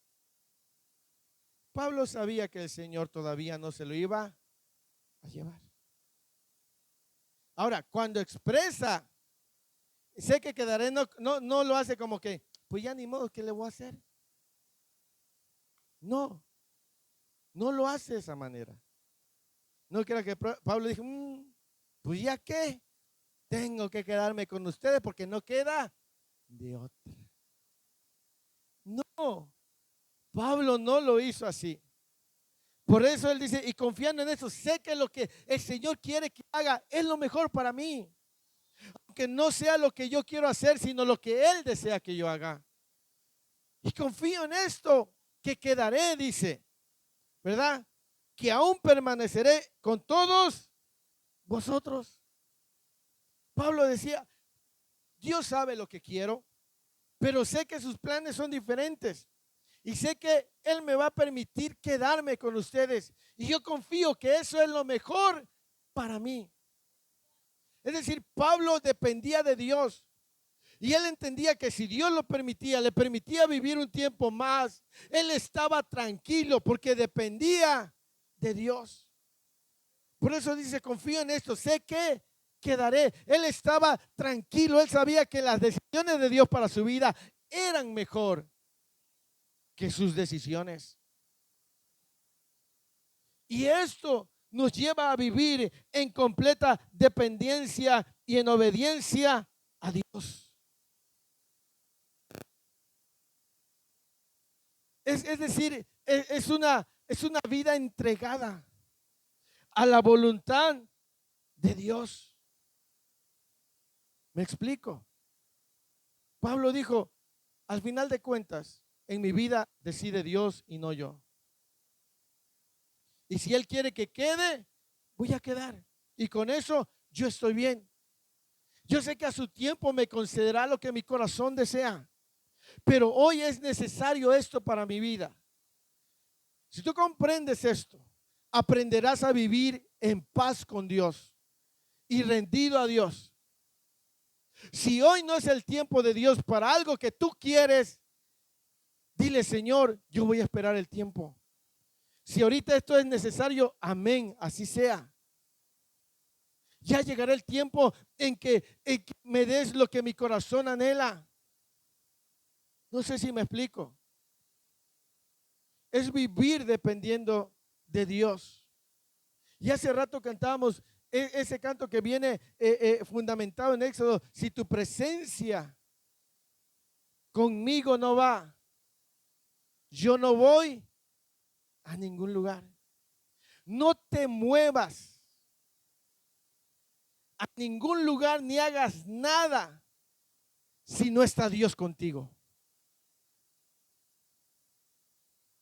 Pablo sabía que el Señor todavía no se lo iba a llevar. Ahora, cuando expresa, sé que quedaré, no lo hace como que, pues ya ni modo, ¿qué le voy a hacer? No, no lo hace de esa manera. No crea que Pablo dijo, pues ya qué, tengo que quedarme con ustedes porque no queda de otra. No, Pablo no lo hizo así. Por eso él dice, y confiando en eso, sé que lo que el Señor quiere que haga es lo mejor para mí. Aunque no sea lo que yo quiero hacer, sino lo que Él desea que yo haga. Y confío en esto, que quedaré, dice, ¿verdad? Que aún permaneceré con todos vosotros. Pablo decía, Dios sabe lo que quiero, pero sé que sus planes son diferentes. Y sé que Él me va a permitir quedarme con ustedes. Y yo confío que eso es lo mejor para mí. Es decir, Pablo dependía de Dios. Y él entendía que si Dios lo permitía, le permitía vivir un tiempo más, él estaba tranquilo porque dependía de Dios. Por eso dice, confío en esto, sé que quedaré. Él estaba tranquilo, él sabía que las decisiones de Dios para su vida eran mejor que sus decisiones. Y esto nos lleva a vivir en completa dependencia y en obediencia a Dios. Es decir, es una vida entregada a la voluntad de Dios. ¿Me explico? Pablo dijo, al final de cuentas, en mi vida decide Dios y no yo. Y si Él quiere que quede, voy a quedar. Y con eso yo estoy bien. Yo sé que a su tiempo me concederá lo que mi corazón desea. Pero hoy es necesario esto para mi vida. Si tú comprendes esto, aprenderás a vivir en paz con Dios y rendido a Dios. Si hoy no es el tiempo de Dios para algo que tú quieres, dile, Señor, yo voy a esperar el tiempo. Si ahorita esto es necesario, amén, así sea. Ya llegará el tiempo en que me des lo que mi corazón anhela. No sé si me explico. Es vivir dependiendo de Dios. Y hace rato cantábamos ese canto que viene fundamentado en Éxodo. Si tu presencia conmigo no va, yo no voy a ningún lugar. No te muevas a ningún lugar ni hagas nada si no está Dios contigo.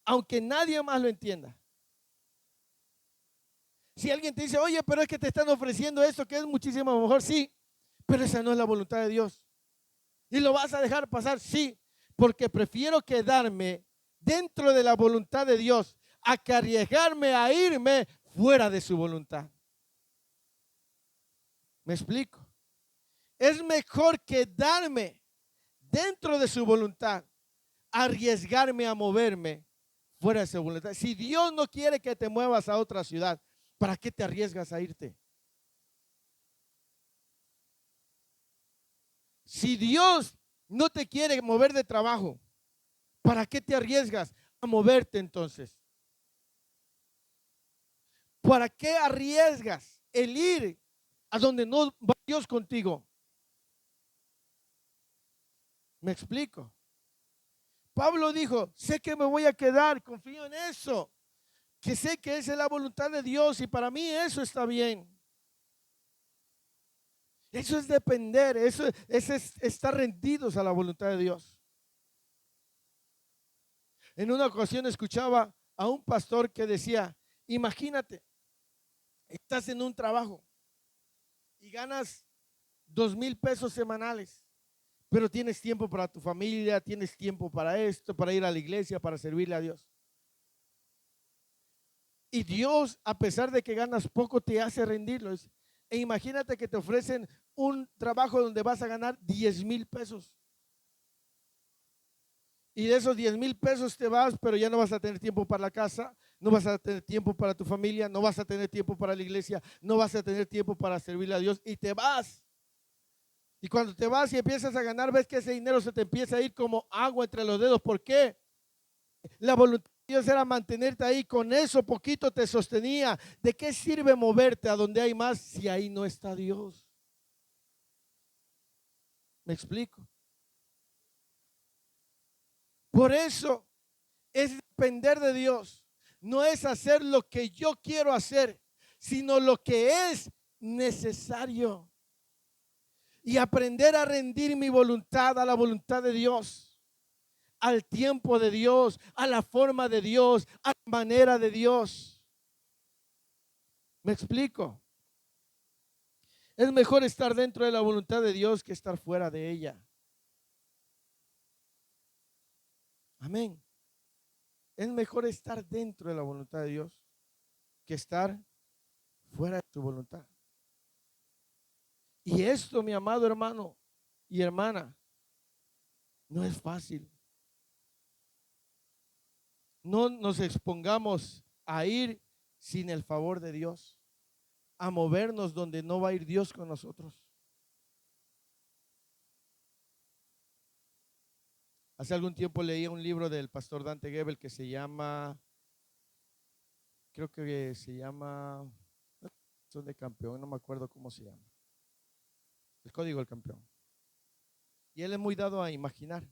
Aunque nadie más lo entienda. Si alguien te dice, oye, pero es que te están ofreciendo esto que es muchísimo mejor, sí, pero esa no es la voluntad de Dios. ¿Y lo vas a dejar pasar? Sí, porque prefiero quedarme dentro de la voluntad de Dios a que arriesgarme a irme fuera de su voluntad. ¿Me explico? Es mejor quedarme dentro de su voluntad, arriesgarme a moverme fuera de su voluntad. Si Dios no quiere que te muevas a otra ciudad, ¿para qué te arriesgas a irte? Si Dios no te quiere mover de trabajo, ¿para qué te arriesgas a moverte entonces? ¿Para qué arriesgas el ir a donde no va Dios contigo? ¿Me explico? Pablo dijo, sé que me voy a quedar, confío en eso, que sé que esa es la voluntad de Dios y para mí eso está bien. Eso es depender, eso es estar rendidos a la voluntad de Dios. En una ocasión escuchaba a un pastor que decía, imagínate, estás en un trabajo y ganas 2,000 pesos semanales, pero tienes tiempo para tu familia, tienes tiempo para esto, para ir a la iglesia, para servirle a Dios. Y Dios, a pesar de que ganas poco, te hace rendirlos. E imagínate que te ofrecen un trabajo donde vas a ganar 10,000 pesos. Y de esos 10,000 pesos te vas, pero ya no vas a tener tiempo para la casa, no vas a tener tiempo para tu familia, no vas a tener tiempo para la iglesia, no vas a tener tiempo para servirle a Dios y te vas. Y cuando te vas y empiezas a ganar, ves que ese dinero se te empieza a ir como agua entre los dedos. ¿Por qué? La voluntad de Dios era mantenerte ahí, con eso poquito te sostenía. ¿De qué sirve moverte a donde hay más si ahí no está Dios? ¿Me explico? Por eso es depender de Dios. No es hacer lo que yo quiero hacer, sino lo que es necesario. Y aprender a rendir mi voluntad a la voluntad de Dios, al tiempo de Dios, a la forma de Dios, a la manera de Dios. ¿Me explico? Es mejor estar dentro de la voluntad de Dios que estar fuera de ella. Amén. Es mejor estar dentro de la voluntad de Dios que estar fuera de su voluntad. Y esto, mi amado hermano y hermana, no es fácil. No nos expongamos a ir sin el favor de Dios, a movernos donde no va a ir Dios con nosotros. Hace algún tiempo leí un libro del pastor Dante Gebel que se llama, creo que se llama, son de campeón, no me acuerdo cómo se llama. El código del campeón. Y él es muy dado a imaginar.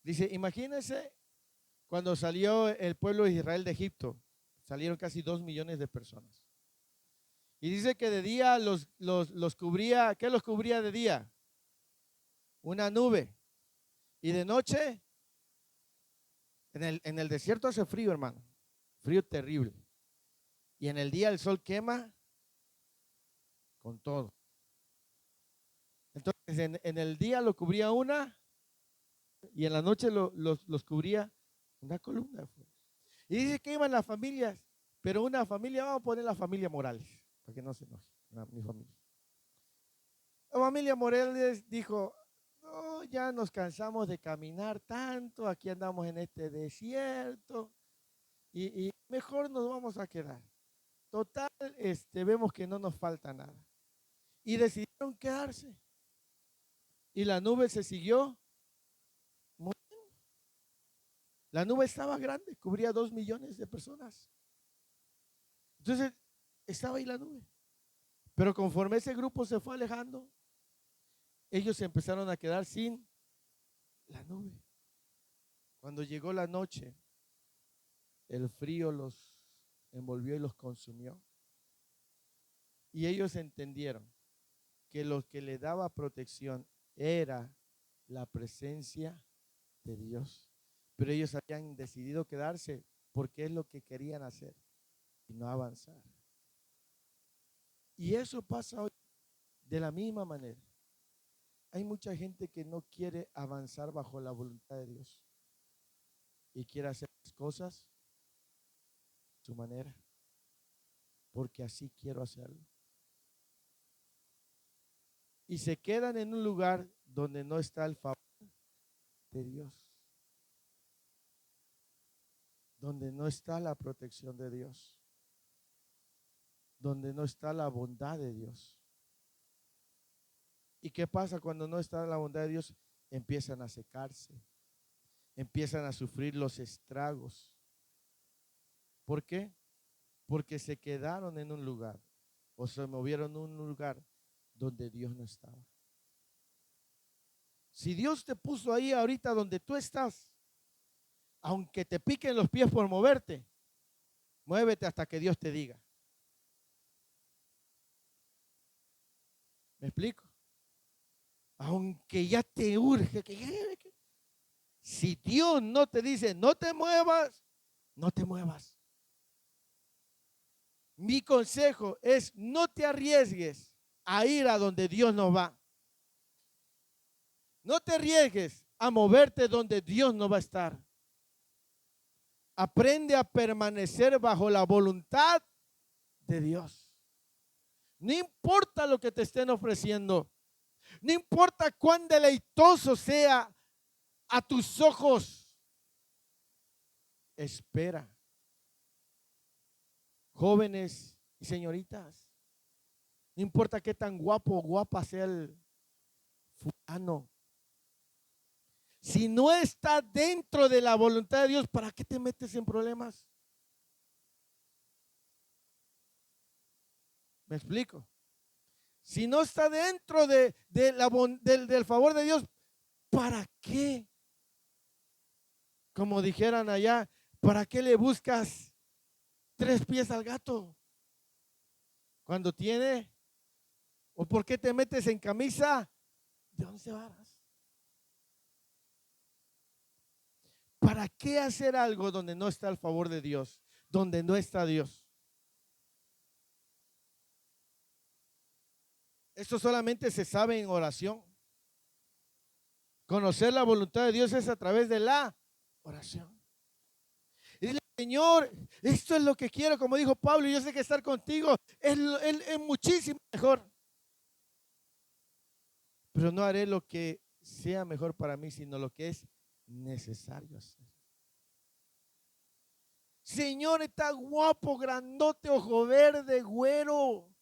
Dice, imagínense cuando salió el pueblo de Israel de Egipto, salieron casi 2 millones de personas. Y dice que de día los cubría, ¿qué los cubría de día? Una nube. Y de noche, en el desierto hace frío, hermano. Frío terrible. Y en el día el sol quema con todo. Entonces, en el día lo cubría una y en la noche los cubría una columna. Y dice que iban las familias, pero una familia, vamos a poner la familia Morales, para que no se enoje, mi familia. La familia Morales dijo, no, ya nos cansamos de caminar tanto, aquí andamos en este desierto y mejor nos vamos a quedar. Total, vemos que no nos falta nada. Y decidieron quedarse. Y la nube se siguió moviendo. La nube estaba grande, cubría 2 millones de personas. Entonces, estaba ahí la nube. Pero conforme ese grupo se fue alejando, ellos se empezaron a quedar sin la nube. Cuando llegó la noche, el frío los envolvió y los consumió. Y ellos entendieron que lo que le daba protección era la presencia de Dios. Pero ellos habían decidido quedarse porque es lo que querían hacer y no avanzar. Y eso pasa hoy de la misma manera. Hay mucha gente que no quiere avanzar bajo la voluntad de Dios y quiere hacer las cosas a su manera, porque así quiero hacerlo. Y se quedan en un lugar donde no está el favor de Dios, donde no está la protección de Dios, donde no está la bondad de Dios. ¿Y qué pasa cuando no está la bondad de Dios? Empiezan a secarse, empiezan a sufrir los estragos. ¿Por qué? Porque se quedaron en un lugar o se movieron a un lugar donde Dios no estaba. Si Dios te puso ahí ahorita donde tú estás, aunque te piquen los pies por moverte, muévete hasta que Dios te diga. ¿Me explico? Aunque ya te urge, si Dios no te dice no te muevas, no te muevas. Mi consejo es no te arriesgues a ir a donde Dios no va. No te arriesgues a moverte donde Dios no va a estar. Aprende a permanecer bajo la voluntad de Dios. No importa lo que te estén ofreciendo. No importa cuán deleitoso sea a tus ojos. Espera. Jóvenes y señoritas, no importa qué tan guapo o guapa sea el fulano. Si no está dentro de la voluntad de Dios, ¿para qué te metes en problemas? ¿Me explico? Si no está dentro del favor de Dios, ¿para qué? Como dijeran allá, ¿para qué le buscas 3 pies al gato? Cuando tiene, ¿o por qué te metes en camisa de 11 varas? ¿Para qué hacer algo donde no está el favor de Dios? Donde no está Dios. Esto solamente se sabe en oración. Conocer la voluntad de Dios es a través de la oración. Y dile, Señor, esto es lo que quiero, como dijo Pablo, y yo sé que estar contigo es muchísimo mejor. Pero no haré lo que sea mejor para mí, sino lo que es necesario hacer. Señor, está guapo, grandote, ojo verde, güero,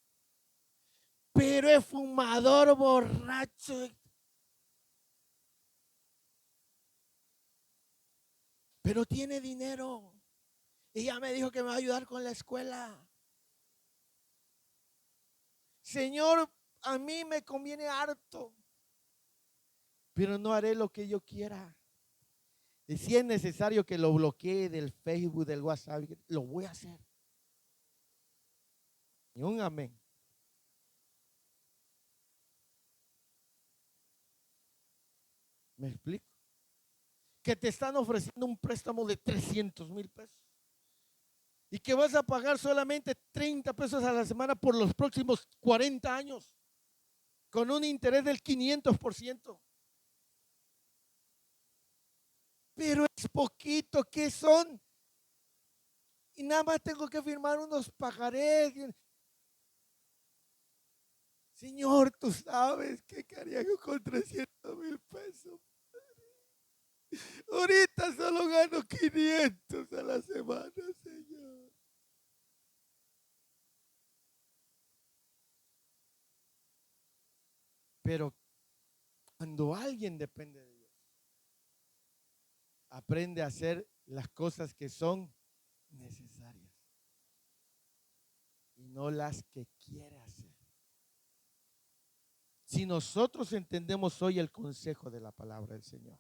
pero es fumador, borracho. Pero tiene dinero. Y ya me dijo que me va a ayudar con la escuela. Señor, a mí me conviene harto, pero no haré lo que yo quiera. Y si es necesario que lo bloquee del Facebook, del WhatsApp, lo voy a hacer. Y un amén. ¿Me explico? Que te están ofreciendo un préstamo de 300,000 pesos y que vas a pagar solamente 30 pesos a la semana por los próximos 40 años con un interés del 500%. Pero es poquito, ¿qué son? Y nada más tengo que firmar unos pagarés. Señor, tú sabes qué haría yo con 300,000 pesos. Ahorita solo gano 500 a la semana, Señor. Pero cuando alguien depende de Dios, aprende a hacer las cosas que son necesarias y no las que quiere hacer. Si nosotros entendemos hoy el consejo de la palabra del Señor,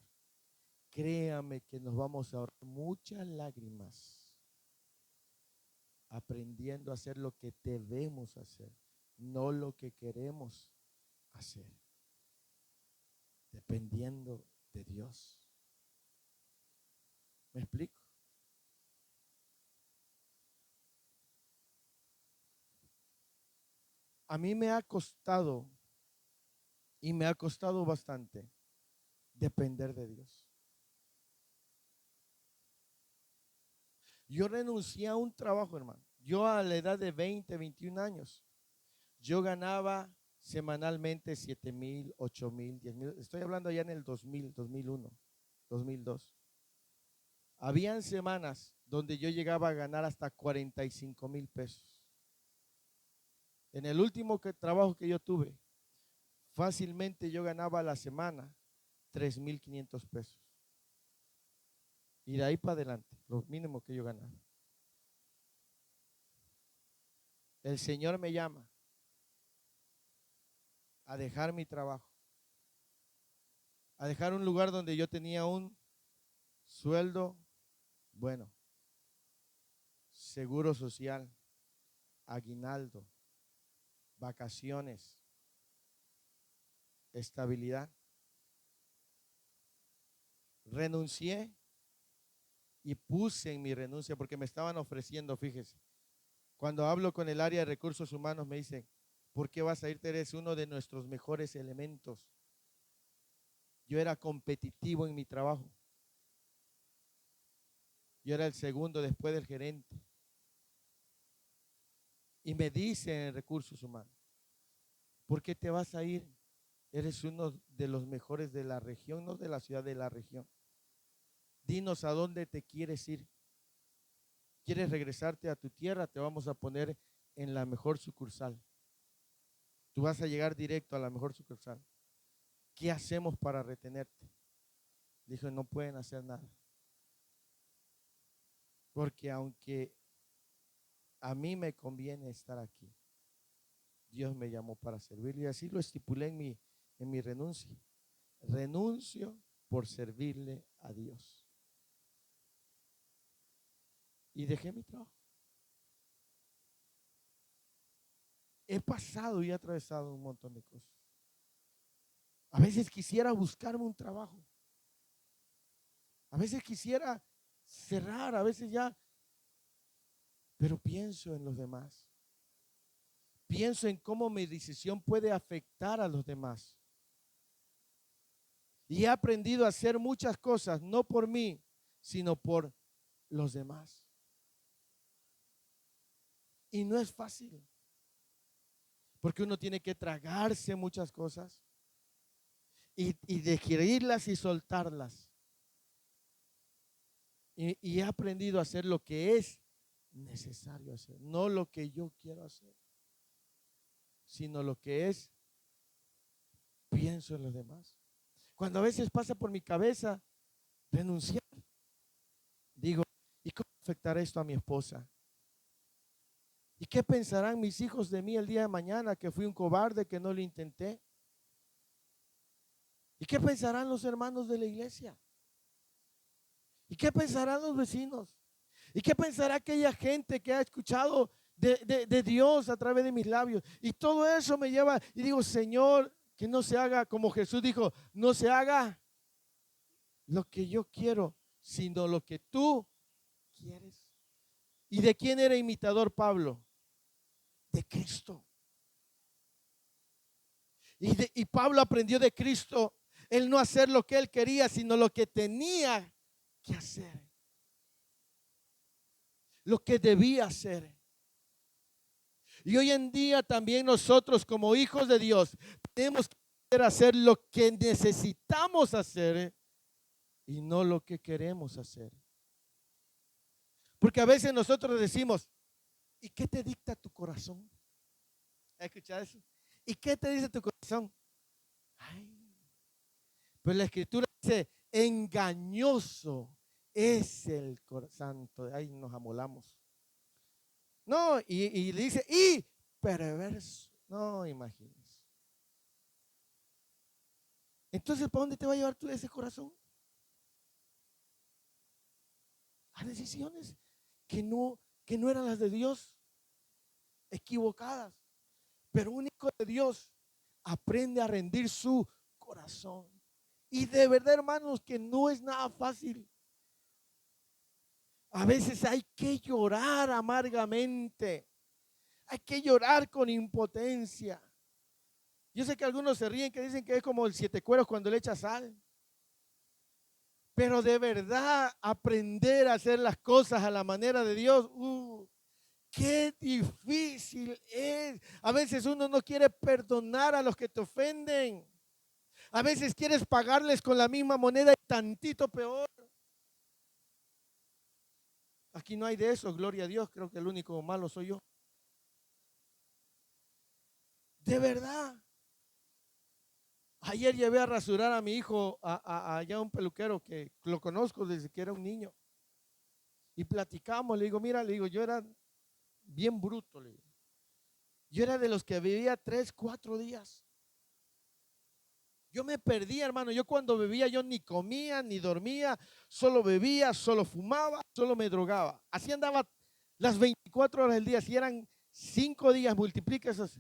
créame que nos vamos a ahorrar muchas lágrimas aprendiendo a hacer lo que debemos hacer, no lo que queremos hacer, dependiendo de Dios. ¿Me explico? a mí me ha costado, y me ha costado bastante, depender de Dios. Yo renuncié a un trabajo, hermano. Yo a la edad de 20, 21 años, yo ganaba semanalmente 7,000, 8,000, 10,000. Estoy hablando ya en el 2000, 2001, 2002. Habían semanas donde yo llegaba a ganar hasta 45,000 pesos. En el último trabajo que yo tuve, fácilmente yo ganaba a la semana 3,500 pesos. Y de ahí para adelante, lo mínimo que yo ganaba. El Señor me llama a dejar mi trabajo, a dejar un lugar donde yo tenía un sueldo bueno, seguro social, aguinaldo, vacaciones, estabilidad. Renuncié y puse en mi renuncia porque me estaban ofreciendo, fíjese, cuando hablo con el área de recursos humanos me dicen, ¿por qué vas a irte? Eres uno de nuestros mejores elementos. Yo era competitivo en mi trabajo. Yo era el segundo después del gerente. Y me dicen en recursos humanos, ¿por qué te vas a ir? Eres uno de los mejores de la región, no de la ciudad, de la región. Dinos a dónde te quieres ir. ¿Quieres regresarte a tu tierra? Te vamos a poner en la mejor sucursal. Tú vas a llegar directo a la mejor sucursal. ¿Qué hacemos para retenerte? Dijo, no pueden hacer nada. Porque aunque a mí me conviene estar aquí, Dios me llamó para servirle. Y así lo estipulé en mi renuncia. Renuncio por servirle a Dios. Y dejé mi trabajo. He pasado y he atravesado un montón de cosas. A veces quisiera buscarme un trabajo. A veces quisiera cerrar, a veces ya. Pero pienso en los demás. Pienso en cómo mi decisión puede afectar a los demás. Y he aprendido a hacer muchas cosas, no por mí, sino por los demás. Y no es fácil. Porque uno tiene que tragarse muchas cosas y digerirlas y soltarlas. Y he aprendido a hacer lo que es necesario hacer, no lo que yo quiero hacer, sino lo que es, pienso en los demás. Cuando a veces pasa por mi cabeza renunciar, digo, ¿y cómo afectará esto a mi esposa? ¿Y qué pensarán mis hijos de mí el día de mañana, que fui un cobarde, que no lo intenté? ¿Y qué pensarán los hermanos de la iglesia? ¿Y qué pensarán los vecinos? ¿Y qué pensará aquella gente que ha escuchado de Dios a través de mis labios? Y todo eso me lleva y digo, Señor, que no se haga como Jesús dijo, no se haga lo que yo quiero, sino lo que tú quieres. ¿Y de quién era imitador Pablo? De Cristo. Y Pablo aprendió de Cristo el no hacer lo que él quería, sino lo que tenía que hacer. Lo que debía hacer. Y hoy en día también nosotros como hijos de Dios tenemos que hacer lo que necesitamos hacer y no lo que queremos hacer. Porque a veces nosotros decimos, ¿y qué te dicta tu corazón? ¿Has escuchado eso? ¿Y qué te dice tu corazón? Ay, pues la escritura dice, engañoso es el corazón. Ahí nos amolamos. No, y le dice, y perverso. No, imagínense. Entonces, ¿para dónde te va a llevar tú ese corazón? A decisiones que no eran las de Dios, equivocadas. Pero un hijo de Dios aprende a rendir su corazón. Y de verdad, hermanos, que no es nada fácil. A veces hay que llorar amargamente. Hay que llorar con impotencia. Yo sé que algunos se ríen, que dicen que es como el siete cueros cuando le echa sal. Pero de verdad aprender a hacer las cosas a la manera de Dios, qué difícil es. A veces uno no quiere perdonar a los que te ofenden. A veces quieres pagarles con la misma moneda y tantito peor. Aquí no hay de eso, gloria a Dios. Creo que el único malo soy yo. De verdad. Ayer llevé a rasurar a mi hijo allá a un peluquero que lo conozco desde que era un niño. Y platicamos, le digo, mira, le digo, yo era bien bruto, le digo. Yo era de los que vivía 3, 4 días. Yo me perdía, hermano. Yo cuando bebía, yo ni comía, ni dormía, solo bebía, solo fumaba, solo me drogaba. Así andaba las 24 horas del día. Si eran 5 días, multiplica esos.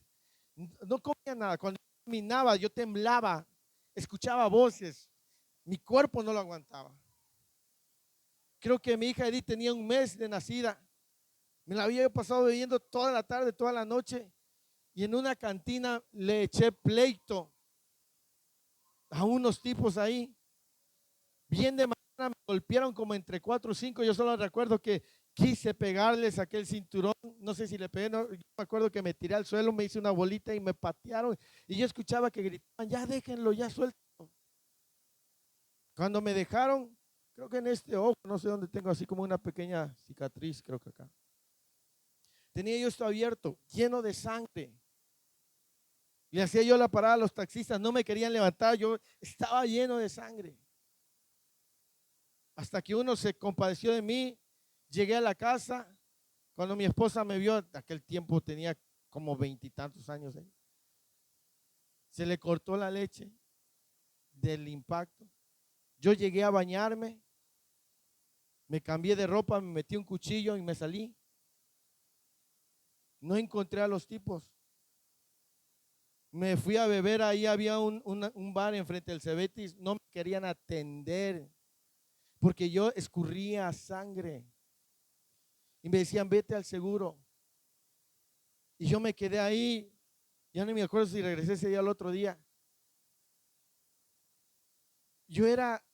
No comía nada. Cuando caminaba, yo temblaba, escuchaba voces. Mi cuerpo no lo aguantaba. Creo que mi hija Edith tenía 1 mes de nacida. Me la había pasado bebiendo toda la tarde, toda la noche. Y en una cantina le eché pleito a unos tipos ahí. Bien de mañana me golpearon como entre 4 o 5. Yo solo recuerdo que quise pegarles aquel cinturón. No sé si le pegué. No, yo me acuerdo que me tiré al suelo, me hice una bolita y me patearon. Y yo escuchaba que gritaban, ya déjenlo, ya suelto. Cuando me dejaron, creo que en este ojo, no sé dónde tengo así como una pequeña cicatriz, creo que acá. Tenía yo esto abierto, lleno de sangre. Le hacía yo la parada a los taxistas, no me querían levantar, yo estaba lleno de sangre. Hasta que uno se compadeció de mí, llegué a la casa, cuando mi esposa me vio, aquel tiempo tenía como 20 y tantos años, se le cortó la leche del impacto. Yo llegué a bañarme, me cambié de ropa, me metí un cuchillo y me salí. No encontré a los tipos. Me fui a beber, ahí había un bar enfrente del Cebetis, no me querían atender porque yo escurría sangre. Y me decían, vete al seguro. Y yo me quedé ahí, ya no me acuerdo si regresé ese día al otro día. Yo era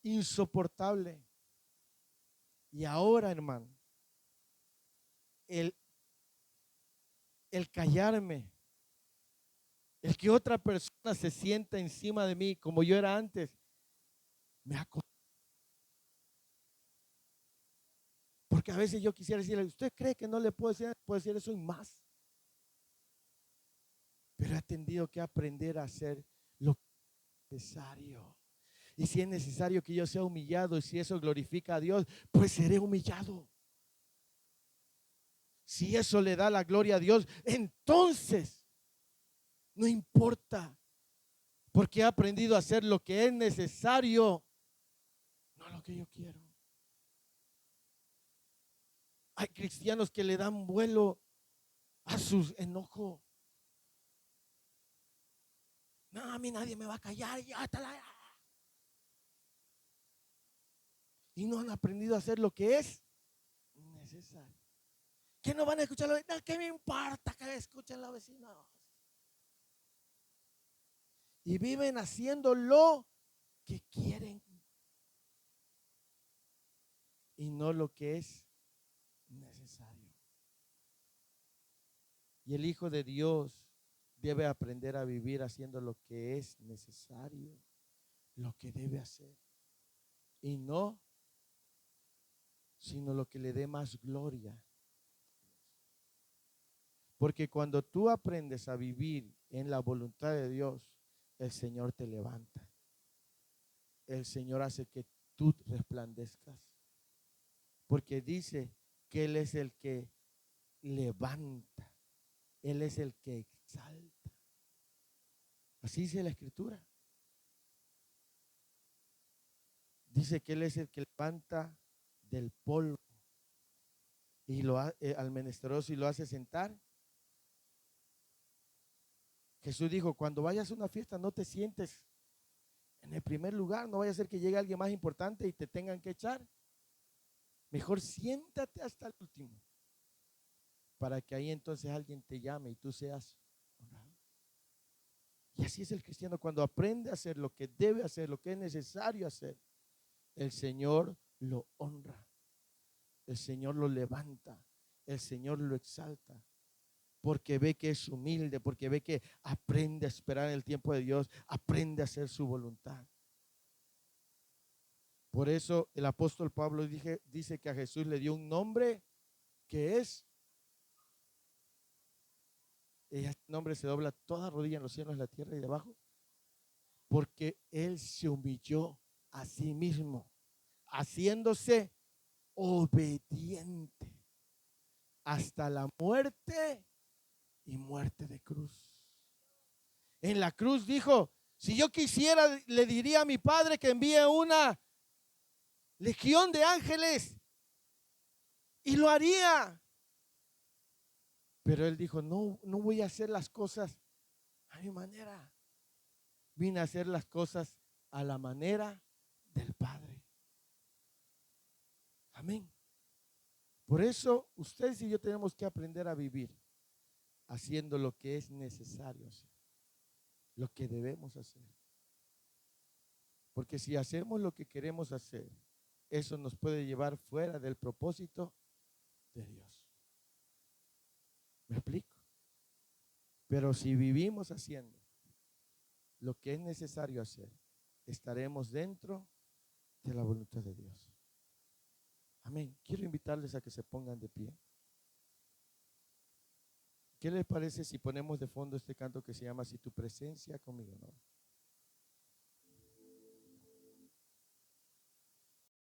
insoportable. Y ahora, hermano, el, el callarme, el que otra persona se sienta encima de mí como yo era antes, me acostumbra. Porque a veces yo quisiera decirle, ¿usted cree que no le puedo decir eso y más? Pero he tenido que aprender a hacer lo necesario. Y si es necesario que yo sea humillado y si eso glorifica a Dios, pues seré humillado. Si eso le da la gloria a Dios, entonces no importa, porque he aprendido a hacer lo que es necesario, no lo que yo quiero. Hay cristianos que le dan vuelo a sus enojos. No, a mí nadie me va a callar. Y no han aprendido a hacer lo que es necesario. ¿Qué no van a escuchar? No, ¿qué me importa que escuchen los vecinos? Y viven haciendo lo que quieren y no lo que es necesario. Y el Hijo de Dios debe aprender a vivir haciendo lo que es necesario, lo que debe hacer. Y no, sino lo que le dé más gloria. Porque cuando tú aprendes a vivir en la voluntad de Dios, el Señor te levanta. El Señor hace que tú resplandezcas. Porque dice que Él es el que levanta. Él es el que exalta. Así dice la Escritura. Dice que Él es el que levanta del polvo y al menesteroso y lo hace sentar. Jesús dijo, cuando vayas a una fiesta no te sientes en el primer lugar, no vaya a ser que llegue alguien más importante y te tengan que echar. Mejor siéntate hasta el último. para que ahí entonces alguien te llame y tú seas honrado. Y así es el cristiano, cuando aprende a hacer lo que debe hacer, lo que es necesario hacer, el Señor lo honra, el Señor lo levanta, el Señor lo exalta, porque ve que es humilde, porque ve que aprende a esperar en el tiempo de Dios, aprende a hacer su voluntad. Por eso el apóstol Pablo dice que a Jesús le dio un nombre que es, este nombre se dobla toda rodilla en los cielos, en la tierra y debajo, porque Él se humilló a sí mismo, haciéndose obediente hasta la muerte y muerte de cruz. En la cruz dijo, si yo quisiera, le diría a mi Padre que envíe una legión de ángeles y lo haría. Pero Él dijo, no voy a hacer las cosas a mi manera. Vine a hacer las cosas a la manera del Padre. Amén. Por eso ustedes y yo tenemos que aprender a vivir haciendo lo que es necesario hacer, lo que debemos hacer. Porque si hacemos lo que queremos hacer, eso nos puede llevar fuera del propósito de Dios. ¿Me explico? Pero si vivimos haciendo lo que es necesario hacer, estaremos dentro de la voluntad de Dios. Amén. Quiero invitarles a que se pongan de pie. ¿Qué les parece si ponemos de fondo este canto que se llama Si tu presencia conmigo no?